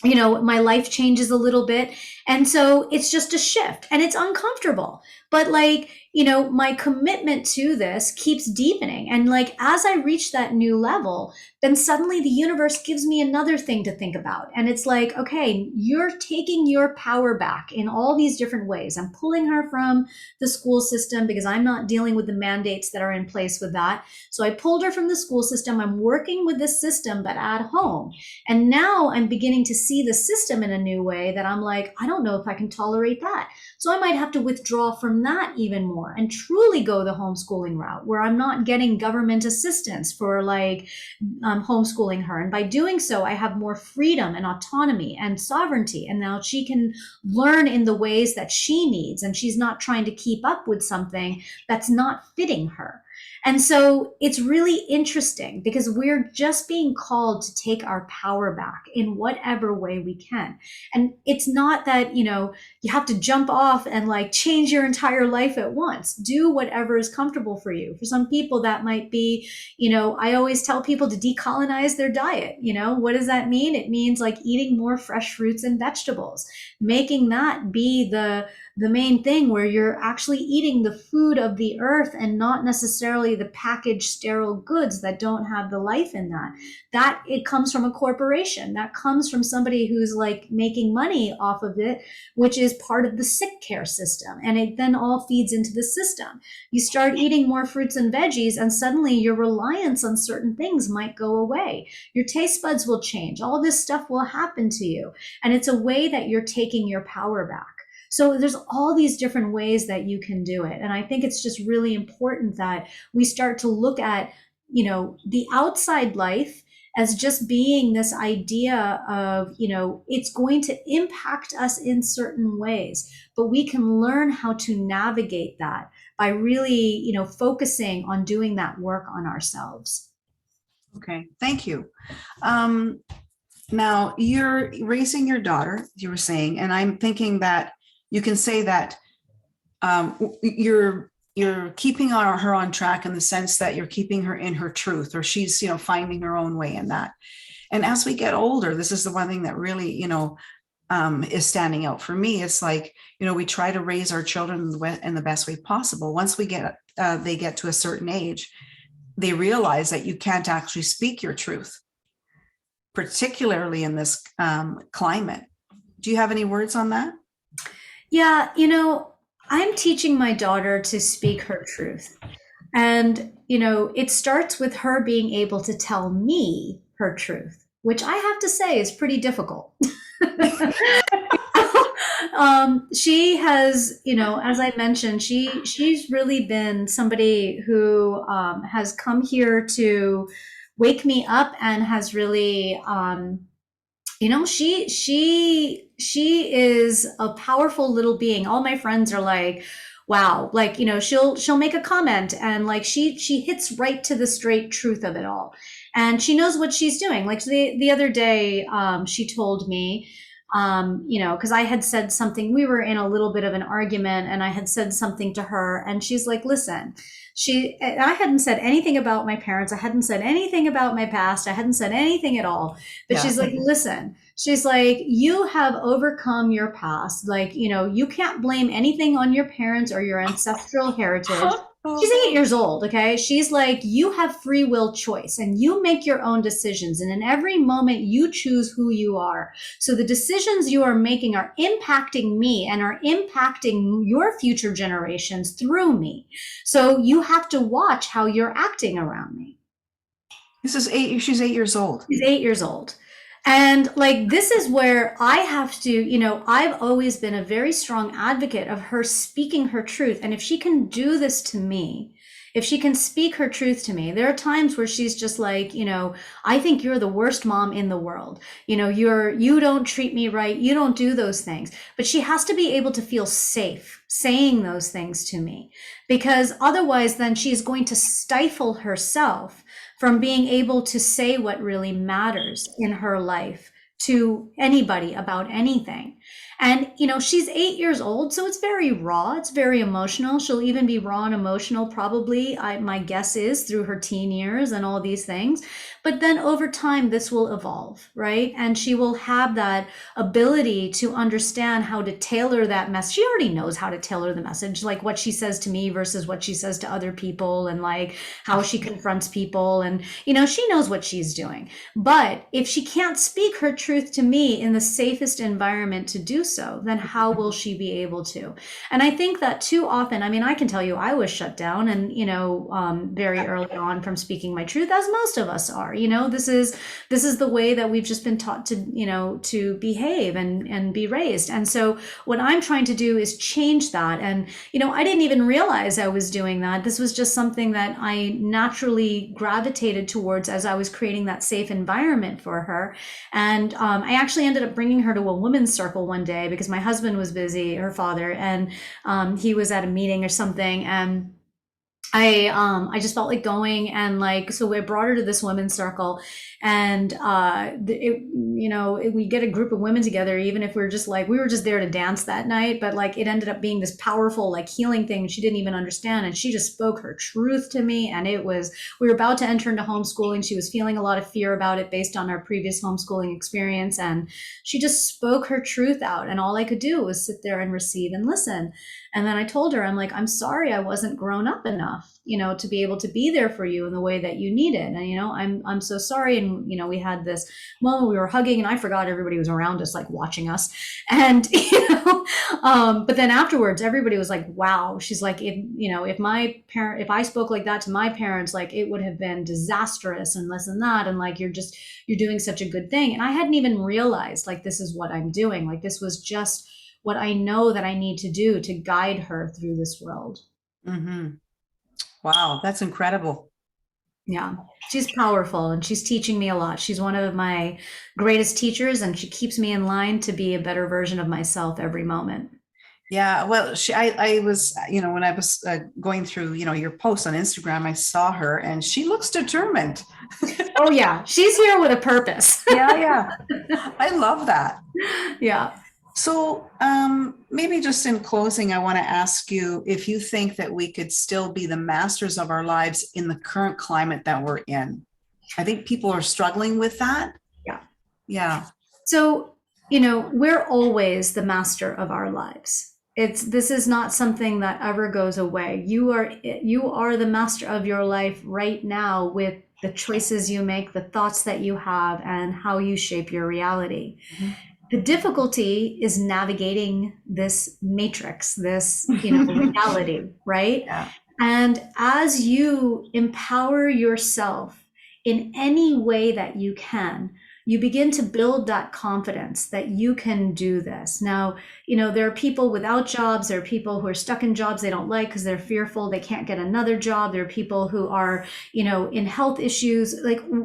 Speaker 2: my life changes a little bit. And so it's just a shift and it's uncomfortable. But like, my commitment to this keeps deepening. And like, as I reach that new level, then suddenly the universe gives me another thing to think about. And it's like, okay, you're taking your power back in all these different ways. I'm pulling her from the school system because I'm not dealing with the mandates that are in place with that. So I pulled her from the school system. I'm working with this system, but at home. And now I'm beginning to see the system in a new way that I'm like, I don't know if I can tolerate that. So I might have to withdraw from that even more. more and truly go the homeschooling route where I'm not getting government assistance for like homeschooling her. And by doing so, I have more freedom and autonomy and sovereignty. And now she can learn in the ways that she needs. And she's not trying to keep up with something that's not fitting her. And so it's really interesting because we're just being called to take our power back in whatever way we can. And it's not that, you know, you have to jump off and like change your entire life at once. Do whatever is comfortable for you. For some people, that might be, you know, I always tell people to decolonize their diet. You know, what does that mean? It means like eating more fresh fruits and vegetables, making that be the main thing where you're actually eating the food of the earth and not necessarily the packaged sterile goods that don't have the life in that it comes from a corporation, that comes from somebody who's like making money off of it, which is part of the sick care system, and it then all feeds into the system. You start eating more fruits and veggies and suddenly your reliance on certain things might go away, your taste buds will change, all this stuff will happen to you, and it's a way that you're taking your power back. So there's all these different ways that you can do it. And I think it's just really important that we start to look at, you know, the outside life as just being this idea of, you know, it's going to impact us in certain ways, but we can learn how to navigate that by really, you know, focusing on doing that work on ourselves.
Speaker 1: Okay, thank you. Now you're raising your daughter, you were saying, and I'm thinking that you can say that you're keeping her on track in the sense that you're keeping her in her truth, or she's, you know, finding her own way in that. And as we get older, this is the one thing that really, you know, is standing out for me. It's like, you know, we try to raise our children in the best way possible. Once they get to a certain age, they realize that you can't actually speak your truth, particularly in this climate. Do you have any words on that?
Speaker 2: Yeah, you know, I'm teaching my daughter to speak her truth. And, you know, it starts with her being able to tell me her truth, which I have to say is pretty difficult. She has, you know, as I mentioned, she's really been somebody who has come here to wake me up and has really, you know, she is a powerful little being. All my friends are like, wow, like, you know, she'll make a comment and like she hits right to the straight truth of it all. And she knows what she's doing. Like the other day, she told me, you know, because I had said something, we were in a little bit of an argument and I had said something to her and she's like, listen, I hadn't said anything about my parents. I hadn't said anything about my past. I hadn't said anything at all. But yeah. She's like, listen, she's like, you have overcome your past. Like, you know, you can't blame anything on your parents or your ancestral heritage. She's 8 years old, okay? She's like, you have free will choice and you make your own decisions. And in every moment, you choose who you are. So the decisions you are making are impacting me and are impacting your future generations through me. So you have to watch how you're acting around me.
Speaker 1: She's 8 years old.
Speaker 2: She's 8 years old. And like, this is where I have to, you know, I've always been a very strong advocate of her speaking her truth. And if she can do this to me, if she can speak her truth to me, there are times where she's just like, you know, I think you're the worst mom in the world. You know, you don't treat me right. You don't do those things. But she has to be able to feel safe saying those things to me, because otherwise then she's going to stifle herself from being able to say what really matters in her life to anybody about anything. And, you know, she's 8 years old, so it's very raw. It's very emotional. She'll even be raw and emotional, probably, my guess is, through her teen years and all these things. But then over time, this will evolve, right? And she will have that ability to understand how to tailor that message. She already knows how to tailor the message, like what she says to me versus what she says to other people, and like how she confronts people. And, you know, she knows what she's doing. But if she can't speak her truth to me in the safest environment to do so, then how will she be able to? And I think that too often, I mean, I can tell you I was shut down and, you know, very early on from speaking my truth, as most of us are. are. This is the way that we've just been taught to, to behave and be raised. And so what I'm trying to do is change that. And, I didn't even realize I was doing that. This was just something that I naturally gravitated towards as I was creating that safe environment for her. And I actually ended up bringing her to a women's circle one day because my husband was busy, her father, and he was at a meeting or something. And I just felt like going, and so I brought her to this women's circle, and we get a group of women together, even if we were just there to dance that night, but it ended up being this powerful healing thing she didn't even understand, and she just spoke her truth to me. And we were about to enter into homeschooling. She was feeling a lot of fear about it based on our previous homeschooling experience, and she just spoke her truth out, and all I could do was sit there and receive and listen. And then I told her, I'm sorry I wasn't grown up enough, to be able to be there for you in the way that you needed. And, I'm so sorry. And, we had this moment, we were hugging, and I forgot everybody was around us, watching us. And, but then afterwards, everybody was like, wow. She's like, if I spoke like that to my parents, it would have been disastrous and this and that. And you're doing such a good thing. And I hadn't even realized this is what I'm doing. This was just what I know that I need to do to guide her through this world.
Speaker 1: Mm-hmm. Wow, that's incredible.
Speaker 2: Yeah, she's powerful, and she's teaching me a lot. She's one of my greatest teachers, and she keeps me in line to be a better version of myself every moment.
Speaker 1: Yeah, well, I was, when I was going through, your posts on Instagram, I saw her, and she looks determined.
Speaker 2: Oh yeah, she's here with a purpose.
Speaker 1: Yeah. I love that.
Speaker 2: Yeah.
Speaker 1: So maybe just in closing, I want to ask you if you think that we could still be the masters of our lives in the current climate that we're in. I think people are struggling with that.
Speaker 2: Yeah.
Speaker 1: Yeah.
Speaker 2: So, we're always the master of our lives. This is not something that ever goes away. You are the master of your life right now with the choices you make, the thoughts that you have, and how you shape your reality. Mm-hmm. The difficulty is navigating this matrix, this, reality, right?
Speaker 1: Yeah.
Speaker 2: And as you empower yourself in any way that you can, you begin to build that confidence that you can do this. Now, there are people without jobs. There are people who are stuck in jobs they don't like because they're fearful they can't get another job. There are people who are, in health issues.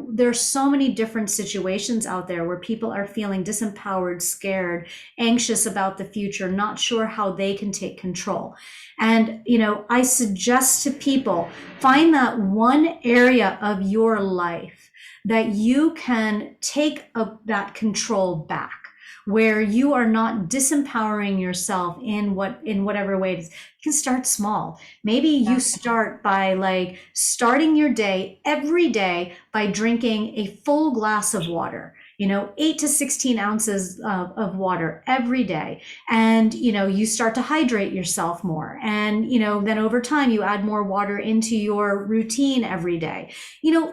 Speaker 2: There are so many different situations out there where people are feeling disempowered, scared, anxious about the future, not sure how they can take control. And, I suggest to people, find that one area of your life that you can take that control back, where you are not disempowering yourself in whatever way it is. You can start small. Maybe you start by starting your day every day by drinking a full glass of water. 8 to 16 ounces of water every day. And, you start to hydrate yourself more. And, then over time, you add more water into your routine every day.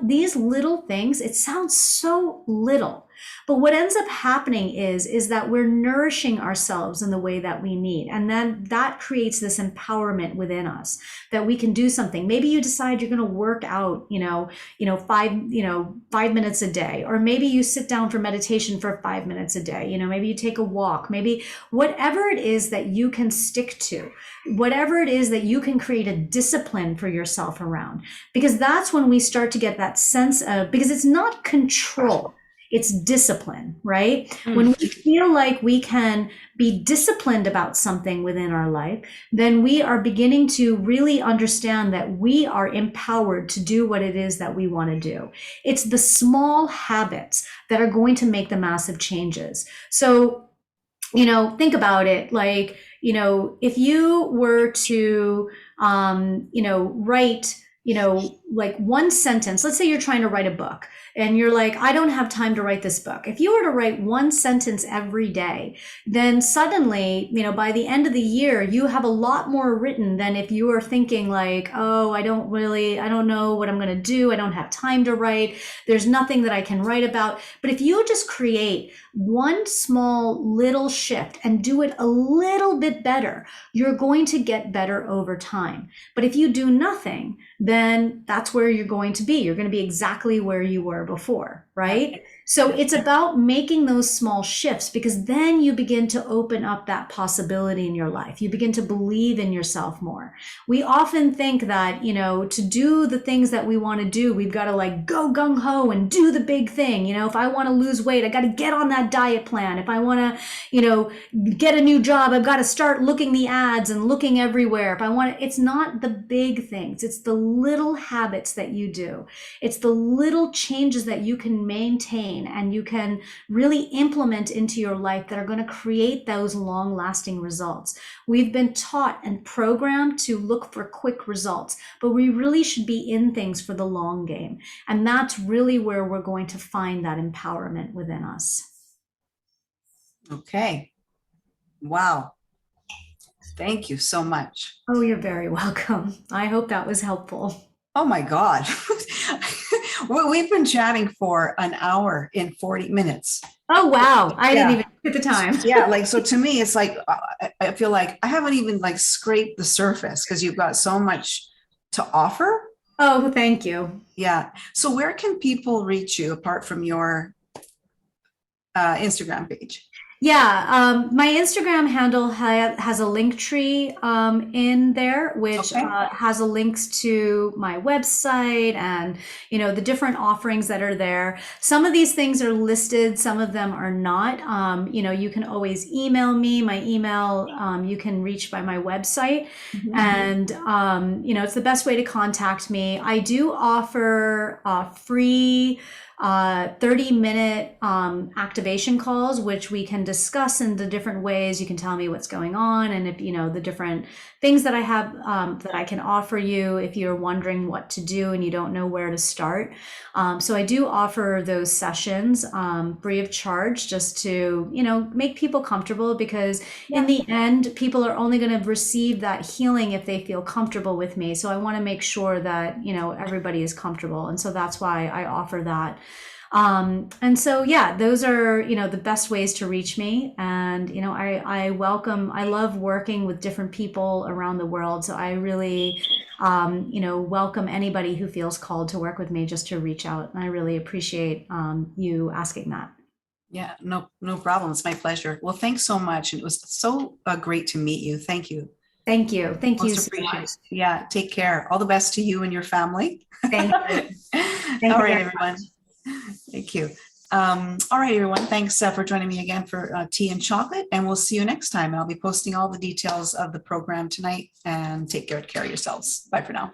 Speaker 2: These little things, it sounds so little, but what ends up happening is that we're nourishing ourselves in the way that we need. And then that creates this empowerment within us that we can do something. Maybe you decide you're going to work out, 5 minutes a day, or maybe you sit down for meditation for 5 minutes a day. Maybe you take a walk, maybe whatever it is that you can stick to, whatever it is that you can create a discipline for yourself around, because that's when we start to get that sense of, because it's not control. It's discipline, right? Mm. When we feel like we can be disciplined about something within our life, then we are beginning to really understand that we are empowered to do what it is that we want to do. It's the small habits that are going to make the massive changes. So, think about it. If you were to, write, one sentence, let's say you're trying to write a book. And you're like, I don't have time to write this book. If you were to write one sentence every day, then suddenly, by the end of the year, you have a lot more written than if you were thinking oh, I don't know what I'm going to do. I don't have time to write. There's nothing that I can write about. But if you just create one small little shift and do it a little bit better, you're going to get better over time. But if you do nothing, then that's where you're going to be. You're going to be exactly where you were were before, right? So it's about making those small shifts, because then you begin to open up that possibility in your life. You begin to believe in yourself more. We often think that, to do the things that we want to do, we've got to like go gung ho and do the big thing. If I want to lose weight, I got to get on that diet plan. If I want to, get a new job, I've got to start looking the ads and looking everywhere. If I want to, it's not the big things. It's the little habits that you do. It's the little changes that you can maintain and you can really implement into your life that are going to create those long lasting results. We've been taught and programmed to look for quick results, but we really should be in things for the long game. And that's really where we're going to find that empowerment within us.
Speaker 1: Okay. Wow. Thank you so much.
Speaker 2: Oh, you're very welcome. I hope that was helpful.
Speaker 1: Oh my God. We've been chatting for an hour and 40 minutes.
Speaker 2: Oh, wow. I didn't even look at the time.
Speaker 1: Yeah. So to me, it's like, I feel like I haven't even like scraped the surface because you've got so much to offer.
Speaker 2: Oh, thank you.
Speaker 1: Yeah. So where can people reach you apart from your Instagram page?
Speaker 2: Yeah, my Instagram handle has a link tree in there, which has a links to my website and the different offerings that are there. Some of these things are listed, some of them are not. You can always email me. My email you can reach by my website, and it's the best way to contact me. I do offer free 30-minute activation calls, which we can discuss in the different ways. You can tell me what's going on, and if the different things that I have that I can offer you if you're wondering what to do and you don't know where to start. So I do offer those sessions free of charge, just to make people comfortable, because in the end, people are only going to receive that healing if they feel comfortable with me. So I want to make sure that everybody is comfortable, and so that's why I offer that. And so, those are, the best ways to reach me. And, I love working with different people around the world. So I really, welcome anybody who feels called to work with me just to reach out. And I really appreciate you asking that.
Speaker 1: Yeah, no problem. It's my pleasure. Well, thanks so much. And it was so great to meet you. Thank you.
Speaker 2: Thank you. Thank you
Speaker 1: so much. Yeah, take care. All the best to you and your family.
Speaker 2: Thank you.
Speaker 1: All right, everyone. Thank you. All right, everyone. Thanks for joining me again for Tea and Chocolate, and we'll see you next time. I'll be posting all the details of the program tonight, and take care of yourselves. Bye for now.